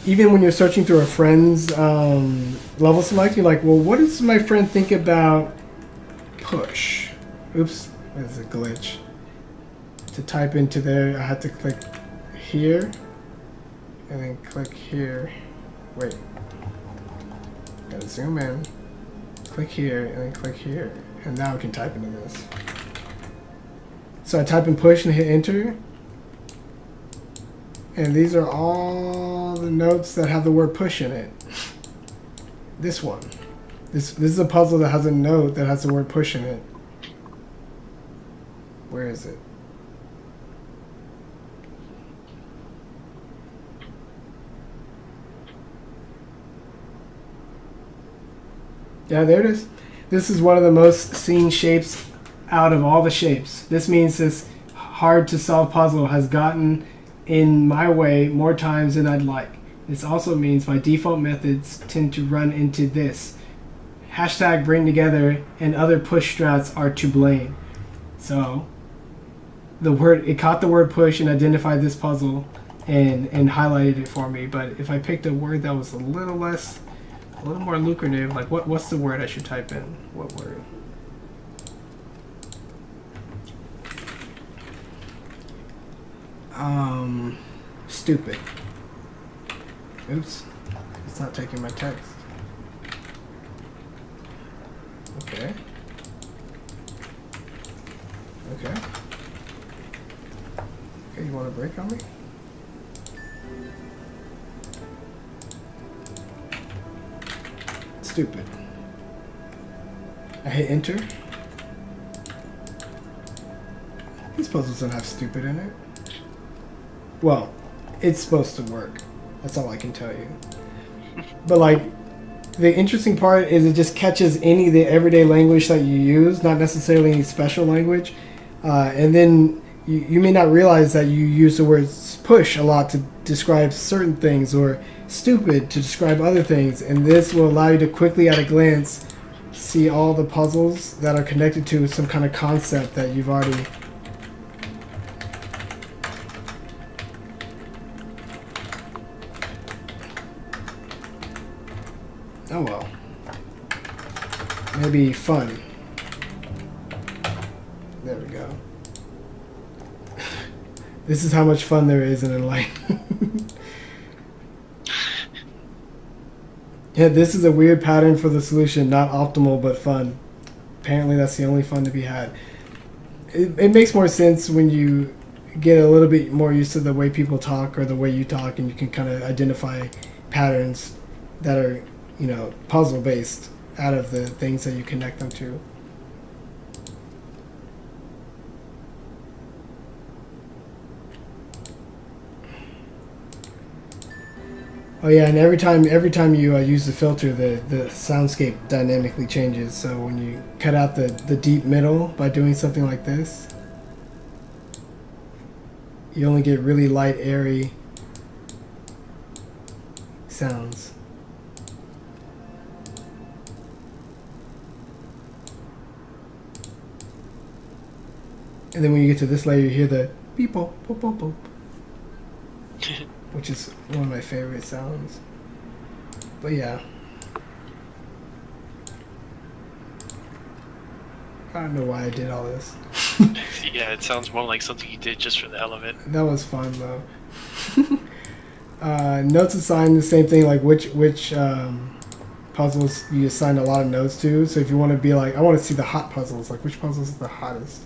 Even when you're searching through a friend's level select, you're like, well, what does my friend think about push? Oops, there's a glitch. To type into there, I had to click here, and then click here. Wait. Gotta zoom in. Click here, and then click here. And now I can type into this. So I type in push and hit enter. And these are all the notes that have the word push in it. This one. This is a puzzle that has a note that has the word push in it. Where is it? Yeah, there it is. This is one of the most seen shapes out of all the shapes. This means this hard to solve puzzle has gotten in my way more times than I'd like. This also means my default methods tend to run into this. Hashtag bring together and other push strats are to blame. So it caught the word push and identified this puzzle and highlighted it for me. But if I picked a word that was a little more lucrative, like what's the word I should type in? What word? Stupid. Oops. It's not taking my text. Okay. Okay, you want a break on me? Stupid. I hit enter. These puzzles don't have stupid in it. Well, it's supposed to work. That's all I can tell you. But like, the interesting part is it just catches any of the everyday language that you use, not necessarily any special language. And then you may not realize that you use the word push a lot to describe certain things, or stupid to describe other things. And this will allow you to quickly, at a glance, see all the puzzles that are connected to some kind of concept that you've already... Oh well. Maybe fun. There we go. This is how much fun there is in enLIGHTen. Yeah, this is a weird pattern for the solution. Not optimal, but fun. Apparently that's the only fun to be had. It makes more sense when you get a little bit more used to the way people talk or the way you talk, and you can kind of identify patterns that are, you know, puzzle based out of the things that you connect them to. Oh yeah, and every time you use the filter, the soundscape dynamically changes. So when you cut out the deep middle by doing something like this, you only get really light, airy sounds. And then when you get to this layer, you hear the beep, boop, boop, boop, boop. Which is one of my favorite sounds. But yeah. I don't know why I did all this. Yeah, it sounds more like something you did just for the hell of it. That was fun though. Notes assigned, the same thing, like which puzzles you assign a lot of notes to. So if you want to be like, I want to see the hot puzzles, like which puzzles is the hottest,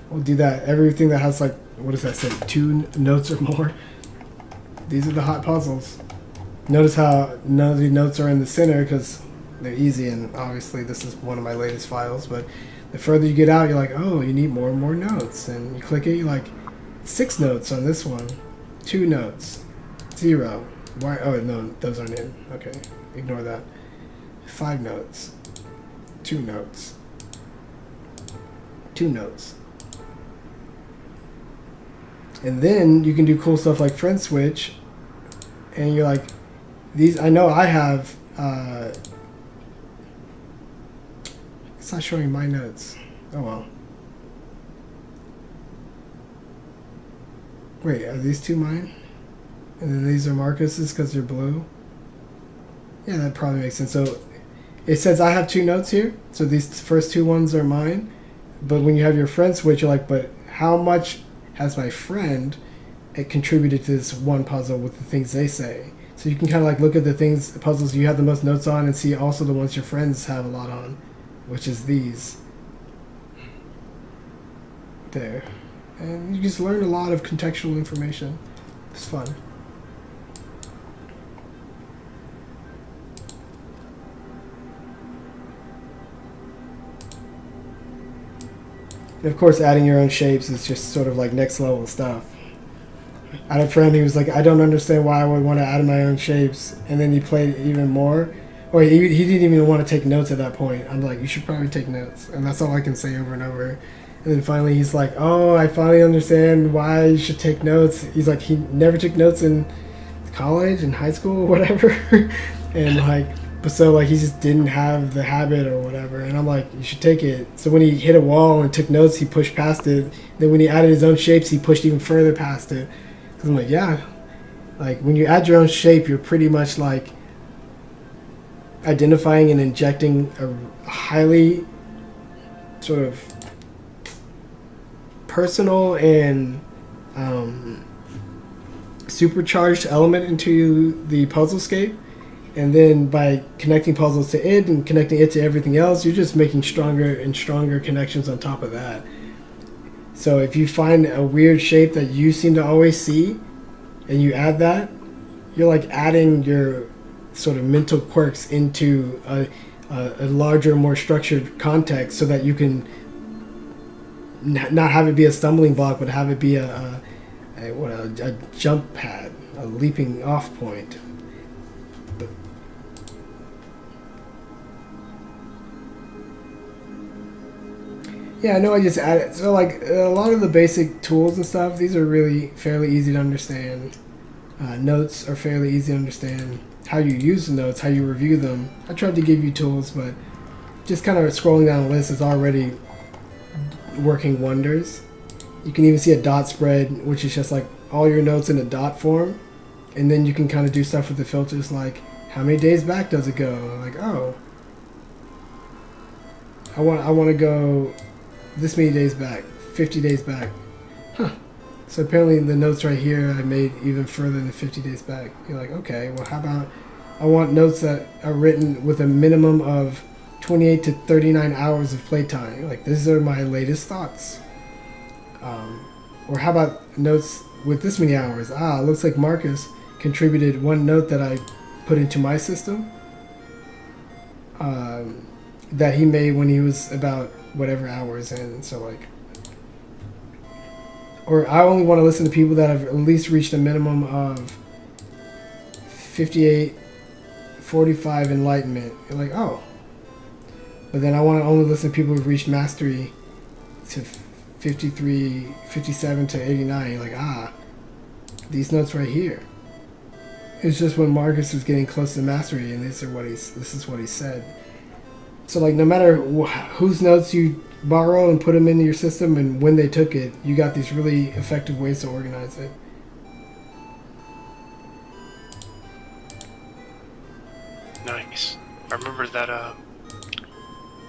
we'll do that. Everything that has like, what does that say, 2 notes or more, these are the hot puzzles. Notice how none of the notes are in the center because they're easy, and obviously this is one of my latest files, but the further you get out, you're like, oh, you need more and more notes, and you click it, you're like, 6 notes on this one, 2 notes, 0. Why? Oh no, those aren't in. Okay, ignore that. 5 notes, 2 notes, 2 notes. And then you can do cool stuff like friend switch, and you're like, these, I know I have, it's not showing my notes. Oh well. Wait, are these 2 mine? And then these are Marcus's because they're blue? Yeah, that probably makes sense. So it says I have 2 notes here, so these first 2 ones are mine. But when you have your friend switch, you're like, but how much has my friend contributed to this one puzzle with the things they say? So you can kind of like look at the things, the puzzles you have the most notes on, and see also the ones your friends have a lot on, which is these. There. And you just learn a lot of contextual information. It's fun. And of course, adding your own shapes is just sort of like next level stuff. I had a friend who was like, I don't understand why I would want to add my own shapes. And then he played even more. Or he didn't even want to take notes at that point. I'm like, you should probably take notes. And that's all I can say over and over. And then finally he's like, oh, I finally understand why you should take notes. He's like, he never took notes in college and high school or whatever. And like, but so like he just didn't have the habit or whatever. And I'm like, you should take it. So when he hit a wall and took notes, he pushed past it. Then when he added his own shapes, he pushed even further past it. Because I'm like, yeah, like when you add your own shape, you're pretty much like identifying and injecting a highly sort of personal and supercharged element into the puzzlescape. And then by connecting puzzles to it and connecting it to everything else, you're just making stronger and stronger connections on top of that. So if you find a weird shape that you seem to always see and you add that, you're like adding your sort of mental quirks into a larger, more structured context so that you can not have it be a stumbling block, but have it be a jump pad, a leaping off point. Yeah, I know I just added. So, like, a lot of the basic tools and stuff, these are really fairly easy to understand. Notes are fairly easy to understand. How you use the notes, how you review them. I tried to give you tools, but just kind of scrolling down the list is already working wonders. You can even see a dot spread, which is just like all your notes in a dot form. And then you can kind of do stuff with the filters like, how many days back does it go? Like, oh, I want to go this many days back, 50 days back. Huh. So apparently the notes right here I made even further than 50 days back. You're like, okay, well how about I want notes that are written with a minimum of 28 to 39 hours of playtime. You're like, these are my latest thoughts. Or how about notes with this many hours? Ah, it looks like Marcus contributed one note that I put into my system that he made when he was about whatever hours in. So like, or I only want to listen to people that have at least reached a minimum of 58, 45 enlightenment. You're like, oh. But then I want to only listen to people who've reached mastery to 53, 57 to 89. You're like, ah, these notes right here. It's just when Marcus is getting close to mastery, and this is what he said. So like, no matter whose notes you borrow and put them into your system and when they took it, you got these really effective ways to organize it. Nice. I remember that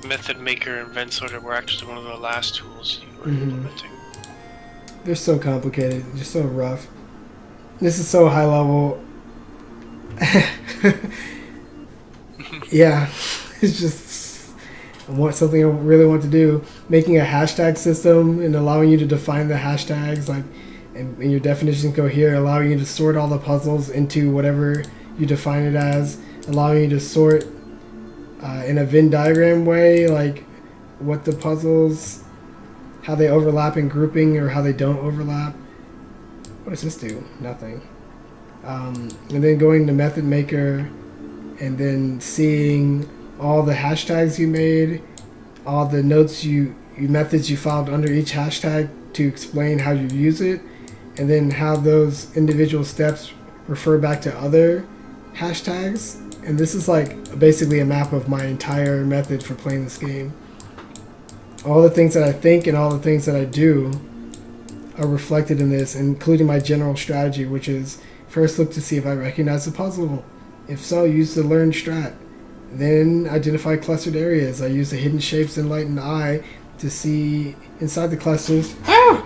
Method Maker and Event Sorter were actually one of the last tools you were implementing. They're so complicated, just so rough. This is so high level. Yeah, it's just something I really want to do. Making a hashtag system and allowing you to define the hashtags, like, and your definitions go here, allowing you to sort all the puzzles into whatever you define it as, allowing you to sort in a Venn diagram way, like what the puzzles, how they overlap in grouping or how they don't overlap. What does this do? Nothing. And then going to Method Maker and then seeing all the hashtags you made, all the notes methods you filed under each hashtag to explain how you use it, and then how those individual steps refer back to other hashtags. And this is like basically a map of my entire method for playing this game. All the things that I think and all the things that I do are reflected in this, including my general strategy, which is first look to see if I recognize the puzzle. If so, use the learn strat. Then identify clustered areas. I use the hidden shapes enLIGHTen eye to see inside the clusters. Ah!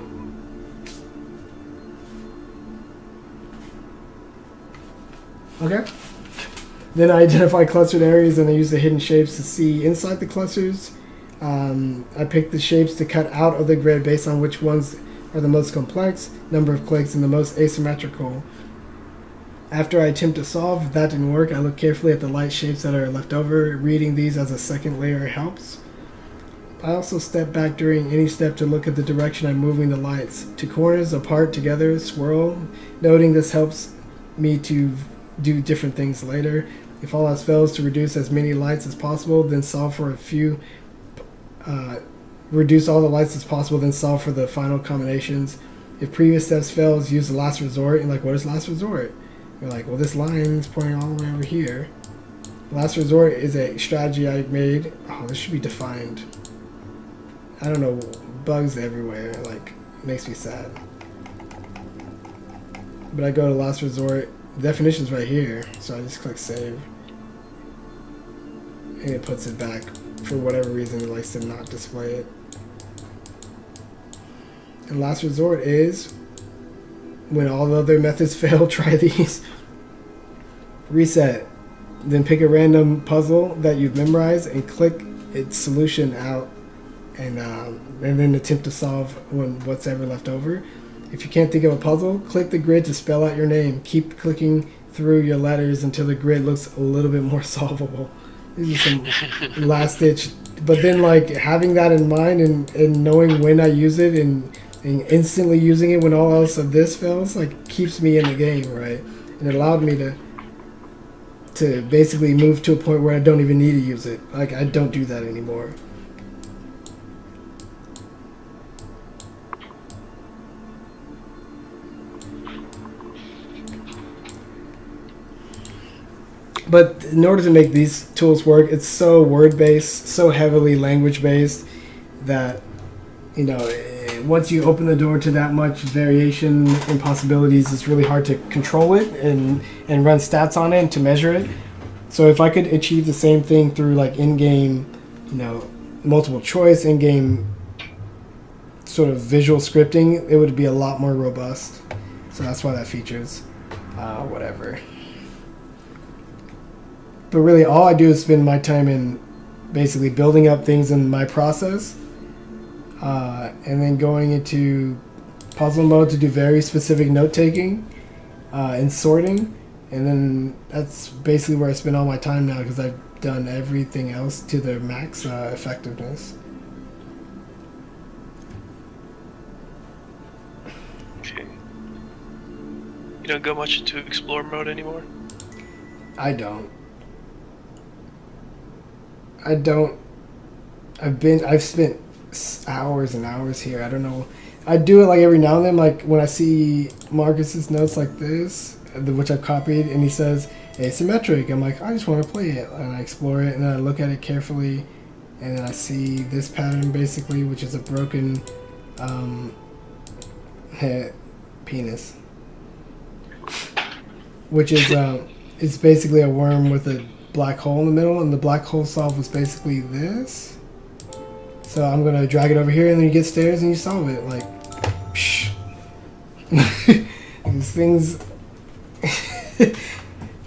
Okay. Then I identify clustered areas and I use the hidden shapes to see inside the clusters. I pick the shapes to cut out of the grid based on which ones are the most complex, number of clicks, and the most asymmetrical. After I attempt to solve, if that didn't work, I look carefully at the light shapes that are left over. Reading these as a second layer helps. I also step back during any step to look at the direction I'm moving the lights. To corners, apart, together, swirl. Noting this helps me to do different things later. If all else fails, to reduce as many lights as possible, then solve for a few. Reduce all the lights as possible, then solve for the final combinations. If previous steps fails, use the last resort. And like, what is last resort? You're like, well, this line is pointing all the way over here. Last resort is a strategy I made. Oh, this should be defined. I don't know, bugs everywhere. Like, makes me sad. But I go to last resort. The definition's right here, so I just click save. And it puts it back. For whatever reason, it likes to not display it. And last resort is when all the other methods fail, try these. Reset. Then pick a random puzzle that you've memorized and click its solution out, and then attempt to solve what's ever left over. If you can't think of a puzzle, click the grid to spell out your name. Keep clicking through your letters until the grid looks a little bit more solvable. These are some last ditch. But then, like, having that in mind and knowing when I use it and instantly using it when all else of this fails, like, keeps me in the game, right? And it allowed me to basically move to a point where I don't even need to use it. Like, I don't do that anymore. But in order to make these tools work, it's so word-based, so heavily language-based that, you know, once you open the door to that much variation and possibilities, it's really hard to control it and run stats on it and to measure it. So if I could achieve the same thing through like in-game, you know, multiple choice, in-game sort of visual scripting, it would be a lot more robust. So that's why that features whatever. But really, all I do is spend my time in basically building up things in my process, and then going into puzzle mode to do very specific note taking and sorting, and then that's basically where I spend all my time now because I've done everything else to their max effectiveness. Okay. You don't go much into explore mode anymore? I don't. I've spent hours and hours here. I don't know. I do it like every now and then, like when I see Marcus's notes like this, which I've copied, and he says asymmetric. I'm like, I just want to play it, and I explore it, and then I look at it carefully, and then I see this pattern basically, which is a broken penis, which is it's basically a worm with a black hole in the middle, and the black hole solve was basically this. So I'm gonna drag it over here, and then you get stairs and you solve it. Like, psh. These things.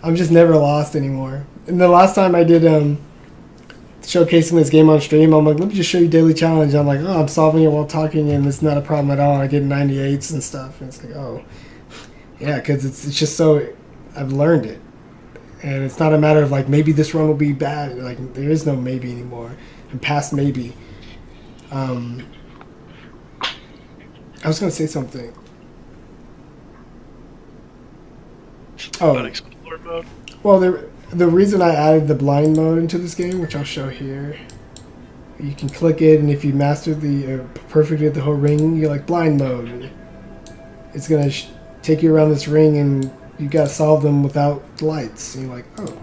I'm just never lost anymore. And the last time I did showcasing this game on stream, I'm like, let me just show you daily challenge. I'm like, oh, I'm solving it while talking, and it's not a problem at all. I get 98s and stuff, and it's like, oh, yeah, because it's just so I've learned it, and it's not a matter of like maybe this run will be bad. Like there is no maybe anymore. I'm past maybe. I was gonna say something. About explore mode. Well, the reason I added the blind mode into this game, which I'll show here, you can click it, and if you master perfectly the whole ring, you're like blind mode. It's gonna take you around this ring, and you gotta solve them without lights. And you're like, oh.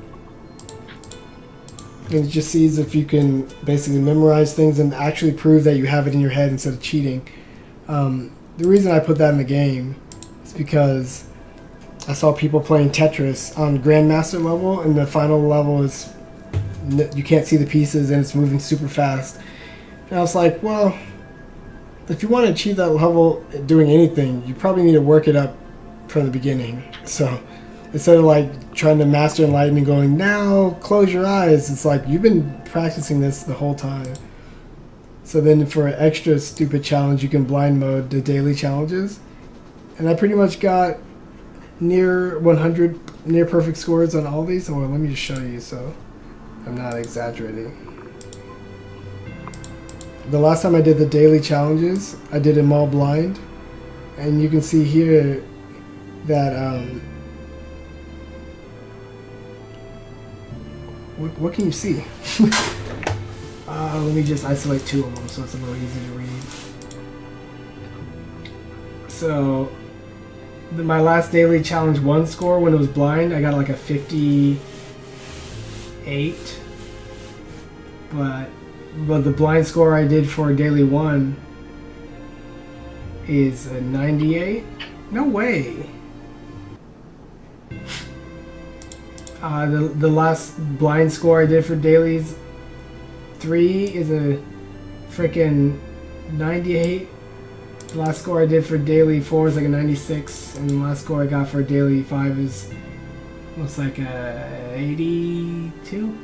And it just sees if you can basically memorize things and actually prove that you have it in your head instead of cheating. The reason I put that in the game is because I saw people playing Tetris on Grandmaster level, and the final level is you can't see the pieces and it's moving super fast. And I was like, well, if you want to achieve that level doing anything, you probably need to work it up from the beginning. So instead of like trying to master enLIGHTen and going, now close your eyes, it's like you've been practicing this the whole time. So then for an extra stupid challenge, you can blind mode the daily challenges. And I pretty much got near 100 near perfect scores on all these. Well, let me just show you so I'm not exaggerating. The last time I did the daily challenges, I did them all blind, and you can see here that what can you see? Let me just isolate two of them so it's a little easier to read. So my last daily challenge 1 score when it was blind, I got like a 58, but the blind score I did for daily 1 is a 98. No way. The last blind score I did for dailies 3 is a freaking 98. The last score I did for daily 4 is like a 96, and the last score I got for daily 5 is looks like a 82.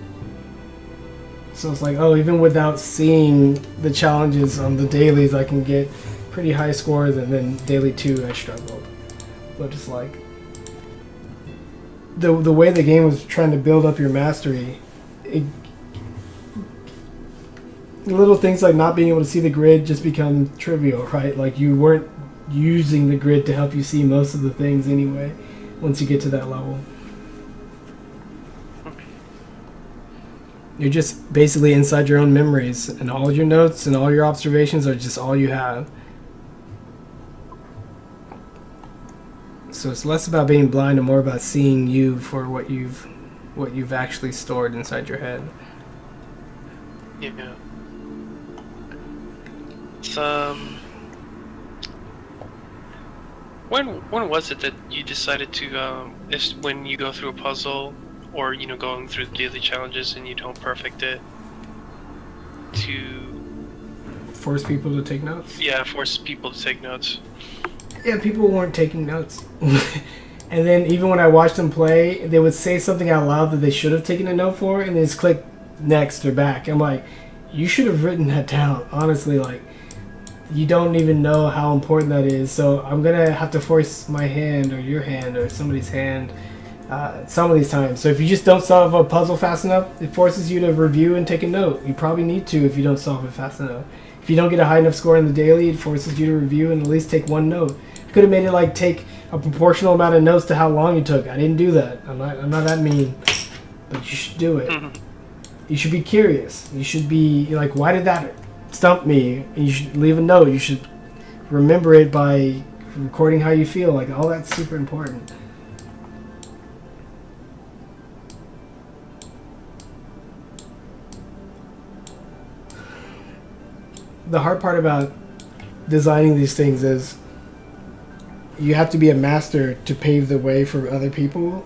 So it's like, oh, even without seeing the challenges on the dailies, I can get pretty high scores, and then daily 2 I struggled. But it's like the way the game was trying to build up your mastery, little things like not being able to see the grid just become trivial, right? Like you weren't using the grid to help you see most of the things anyway once you get to that level. You're just basically inside your own memories, and all your notes and all your observations are just all you have. So it's less about being blind and more about seeing you for what you've actually stored inside your head. Yeah. When was it that you decided to when you go through a puzzle or going through the daily challenges and you don't perfect it, to force people to take notes? Yeah, force people to take notes. Yeah, people weren't taking notes. And then even when I watched them play, they would say something out loud that they should have taken a note for, and they just click next or back. I'm like, you should have written that down. Honestly, like, you don't even know how important that is. So I'm gonna have to force my hand or your hand or somebody's hand some of these times. So if you just don't solve a puzzle fast enough, it forces you to review and take a note. You probably need to if you don't solve it fast enough. If you don't get a high enough score in the daily, it forces you to review and at least take one note. Could have made it like take a proportional amount of notes to how long you took. I didn't do that. I'm not that mean, but you should do it. Mm-hmm. You should be curious. You should be like, why did that stump me? And you should leave a note. You should remember it by recording how you feel. Like, all that's super important. The hard part about designing these things is you have to be a master to pave the way for other people.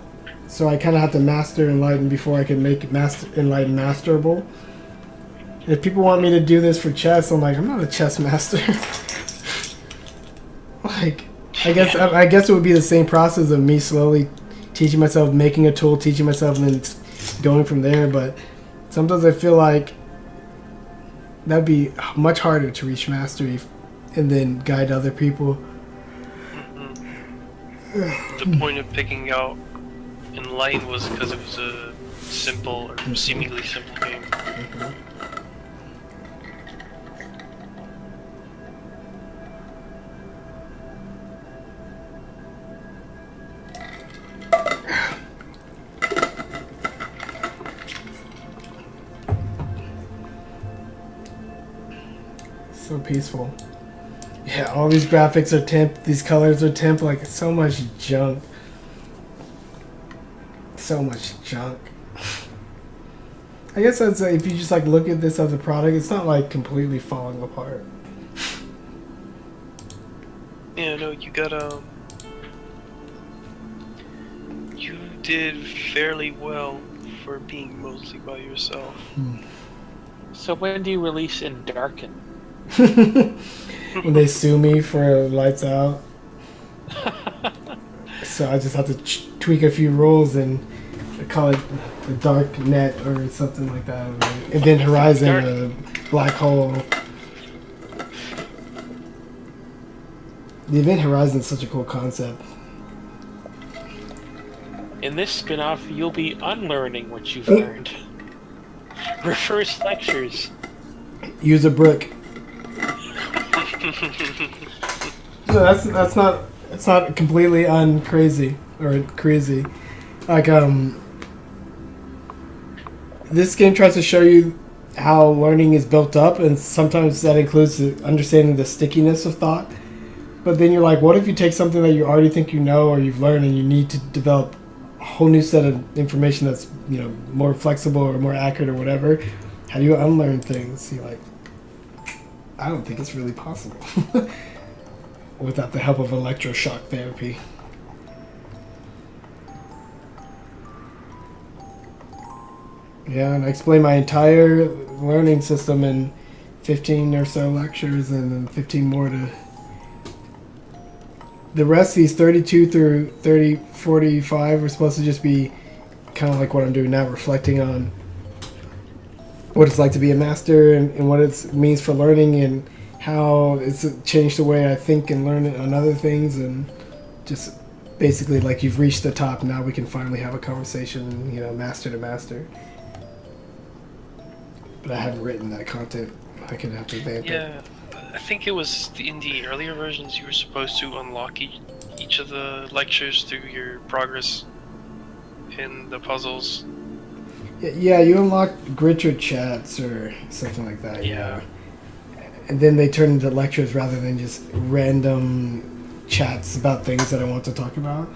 So I kind of have to master enLIGHTen before I can make enLIGHTen masterable. If people want me to do this for chess, I'm like, I'm not a chess master. Like, I guess it would be the same process of me slowly teaching myself, making a tool, teaching myself, and then going from there. But sometimes I feel like that'd be much harder to reach mastery and then guide other people. The point of picking out enLIGHTen was because it was a simple or seemingly simple game. So peaceful. Yeah, all these graphics are temp, these colors are temp, like so much junk. So much junk. I guess that's if you just like look at this as a product, it's not like completely falling apart. Yeah, no, you got you did fairly well for being mostly by yourself. So when do you release enLIGHTen? When they sue me for lights out. So I just have to tweak a few rules and call it the dark net or something like that. Or Event Horizon or black hole. The Event Horizon is such a cool concept. In this spin-off, you'll be unlearning what you've learned. Reverse lectures. Use a brick. No, that's not. It's not completely uncrazy or crazy. Like this game tries to show you how learning is built up, and sometimes that includes understanding the stickiness of thought. But then you're like, what if you take something that you already think you know or you've learned, and you need to develop a whole new set of information that's more flexible or more accurate or whatever? How do you unlearn things? You're like, I don't think it's really possible without the help of electroshock therapy. Yeah, and I explained my entire learning system in 15 or so lectures and then 15 more to... The rest, these 32 through 45, are supposed to just be kind of like what I'm doing now, reflecting on what it's like to be a master and what it means for learning and how it's changed the way I think and learn on other things, and just basically like you've reached the top, now we can finally have a conversation, master to master. But I haven't written that content. I could have to vamp it. Yeah, I think it was in the earlier versions you were supposed to unlock each of the lectures through your progress in the puzzles. Yeah, you unlock Gritcher chats or something like that. Yeah. And then they turn into lectures rather than just random chats about things that I want to talk about.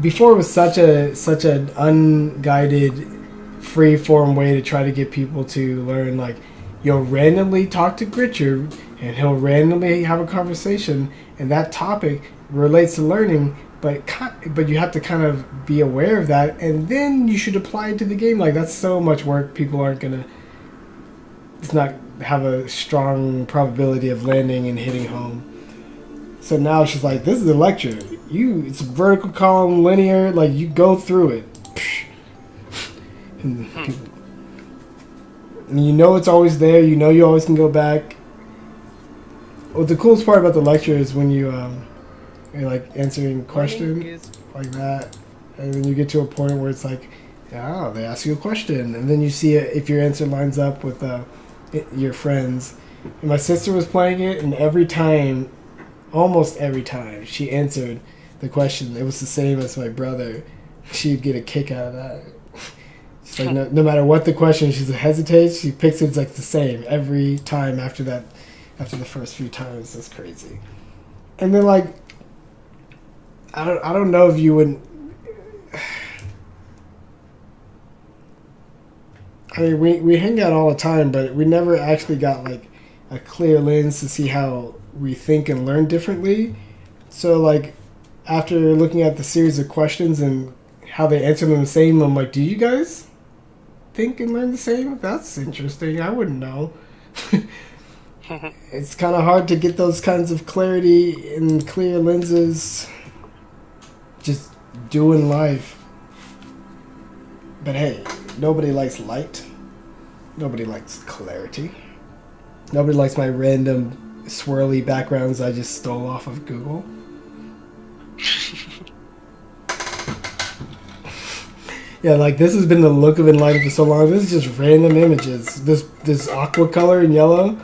Before it was such an unguided, free-form way to try to get people to learn. Like, you'll randomly talk to Gritcher, and he'll randomly have a conversation, and that topic relates to learning, but you have to kind of be aware of that, and then you should apply it to the game. Like, that's so much work. People aren't gonna... It's not have a strong probability of landing and hitting home. So now it's just like, this is a lecture. It's vertical column, linear, like you go through it. And it's always there, you always can go back. Well, the coolest part about the lecture is when you're like answering questions like that, and then you get to a point where it's like, oh, they ask you a question, and then you see if your answer lines up with your friends. And my sister was playing it, and almost every time she answered the question, it was the same as my brother. She'd get a kick out of that. She's like, no matter what the question, she hesitates, she picks it, it's like the same every time after the first few times. That's crazy. And then like, I don't know if you would... I mean, we hang out all the time, but we never actually got like a clear lens to see how we think and learn differently. So like, after looking at the series of questions and how they answer them the same, I'm like, do you guys think enLIGHTen the same? That's interesting. I wouldn't know. It's kind of hard to get those kinds of clarity in clear lenses just doing life. But hey, nobody likes light. Nobody likes clarity. Nobody likes my random swirly backgrounds I just stole off of Google. Yeah, like this has been the look of enLIGHTen for so long. This is just random images. This aqua color and yellow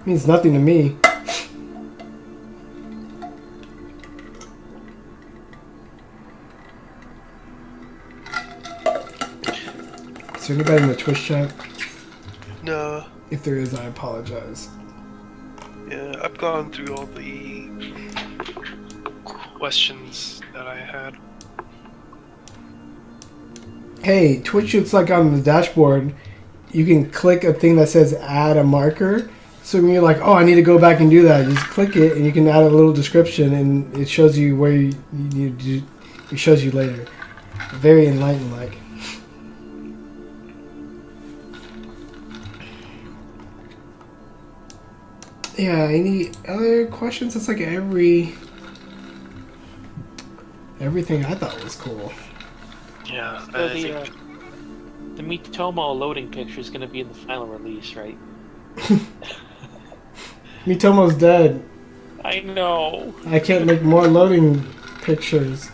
means nothing to me. Is there anybody in the Twitch chat? No. If there is, I apologize. Yeah, I've gone through all the questions that I had. Hey, Twitch, it's like on the dashboard, you can click a thing that says add a marker. So when you're like, oh, I need to go back and do that, you just click it and you can add a little description and it shows you where you need to do, it shows you later. Very enLIGHTen-like. Yeah, any other questions? It's like everything I thought was cool. Yeah, So I think the Mitomo loading picture is going to be in the final release, right? Mitomo's dead. I know. I can't make more loading pictures.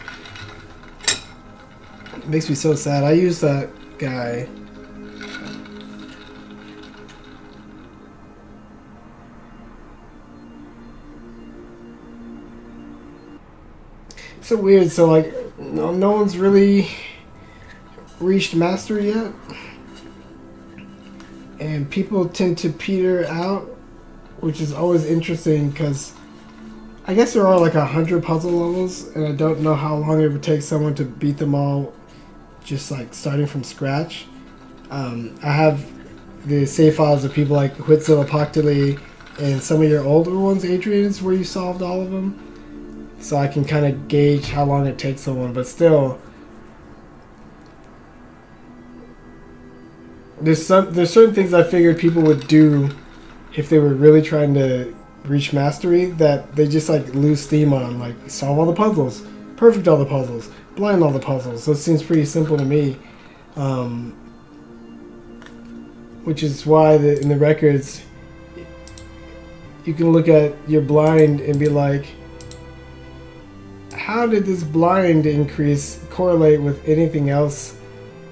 It makes me so sad. I use that guy. So weird. So like, no one's really reached mastery yet, and people tend to peter out, which is always interesting because I guess there are like 100 puzzle levels, and I don't know how long it would take someone to beat them all, just like starting from scratch. I have the save files of people like Huitzilipachtili and some of your older ones, Adrian's, where you solved all of them, so I can kind of gauge how long it takes someone. But still, there's certain things I figured people would do if they were really trying to reach mastery that they just like lose steam on, like solve all the puzzles, perfect all the puzzles, blind all the puzzles. So it seems pretty simple to me, which is why in the records you can look at your blind and be like, how did this blind increase correlate with anything else,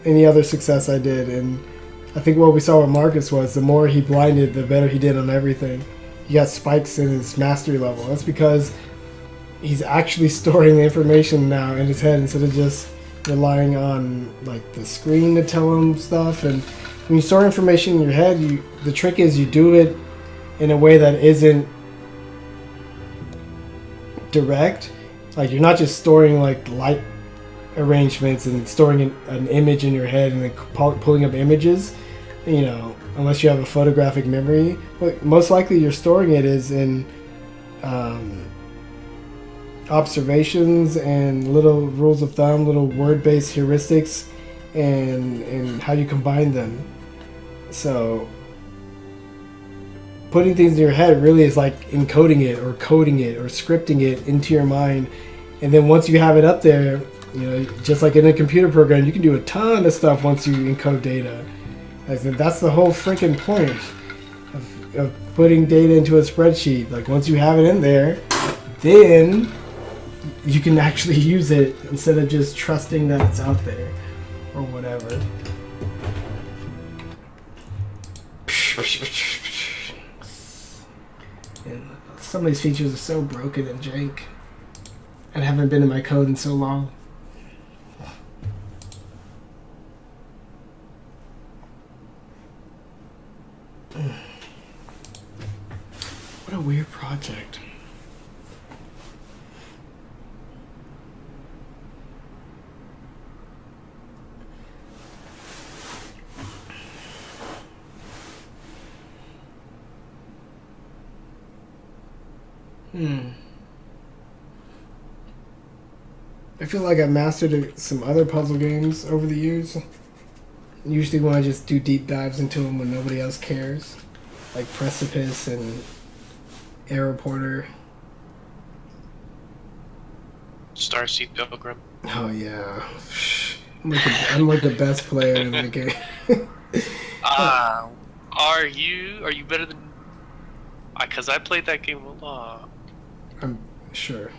any other success I did? And I think what we saw with Marcus was the more he blinded, the better he did on everything. He got spikes in his mastery level. That's because he's actually storing the information now in his head instead of just relying on like the screen to tell him stuff. And when you store information in your head, the trick is you do it in a way that isn't direct. Like you're not just storing like light arrangements and storing an image in your head and then pulling up images, you know, unless you have a photographic memory. But most likely you're storing it is in observations and little rules of thumb, little word-based heuristics, and how you combine them. So putting things in your head really is like encoding it or coding it or scripting it into your mind. And then once you have it up there, you know, just like in a computer program, you can do a ton of stuff once you encode data. That's the whole freaking point of putting data into a spreadsheet. Like once you have it in there, then you can actually use it instead of just trusting that it's out there or whatever. And some of these features are so broken and jank, and haven't been in my code in so long. What a weird project. I feel like I've mastered some other puzzle games over the years, usually when I just do deep dives into them when nobody else cares, like Precipice and Aeroporter. Starseed Pilgrim. Oh yeah, I'm like the best player in the game. Are you better than? Because I played that game a lot. I'm sure.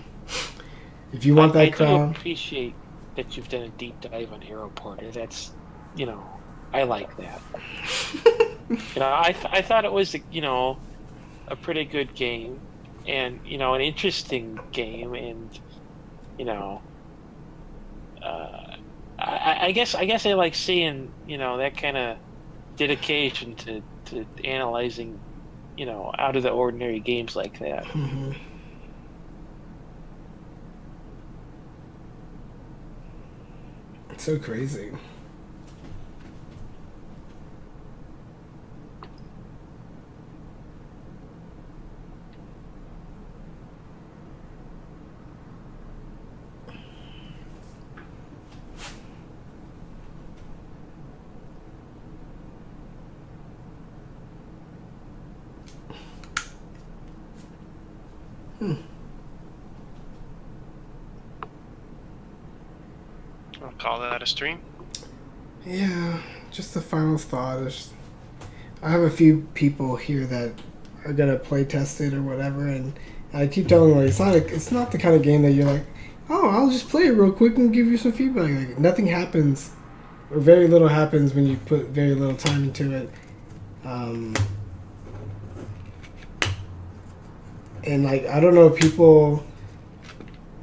If you want that I crown, do appreciate that you've done a deep dive on Aeroporter. That's, I like that. I thought it was, a pretty good game, and an interesting game, and I guess I like seeing that kind of dedication to analyzing out of the ordinary games like that. mm-hmm. It's so crazy. I'll call that a stream. Yeah, just the final thought is, I have a few people here that are gonna play test it or whatever, and I keep telling them, like, it's not the kind of game that you're like, oh, I'll just play it real quick and give you some feedback. Like, nothing happens, or very little happens when you put very little time into it. And like, I don't know if people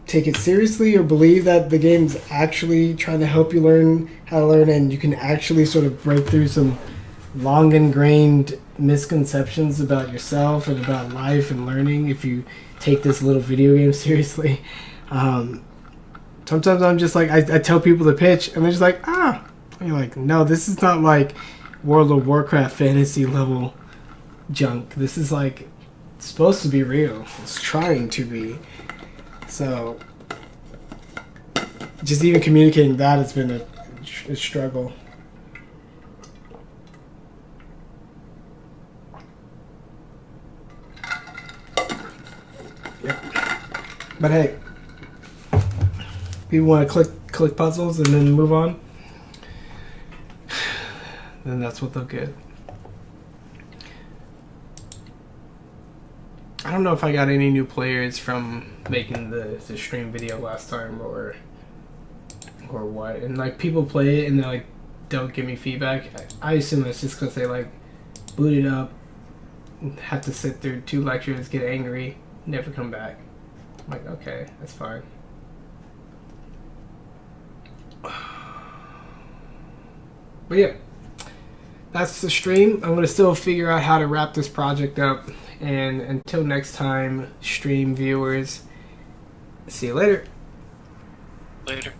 take it seriously or believe that the game's actually trying to help you learn how to learn, and you can actually sort of break through some long ingrained misconceptions about yourself and about life and learning if you take this little video game seriously. Sometimes I'm just like, I tell people the pitch and they're just like, and you're like, no, this is not like World of Warcraft fantasy level junk. This is like supposed to be real. It's trying to be. So just even communicating that has been a struggle. Yep. But hey, people want to click puzzles and then move on, then that's what they'll get. I don't know if I got any new players from making the stream video last time or what. And like, people play it and they like don't give me feedback. I assume it's just because they like boot it up, have to sit through 2 lectures, get angry, never come back. I'm like, okay, that's fine. But yeah, that's the stream. I'm going to still figure out how to wrap this project up. And until next time, stream viewers, see you later. Later.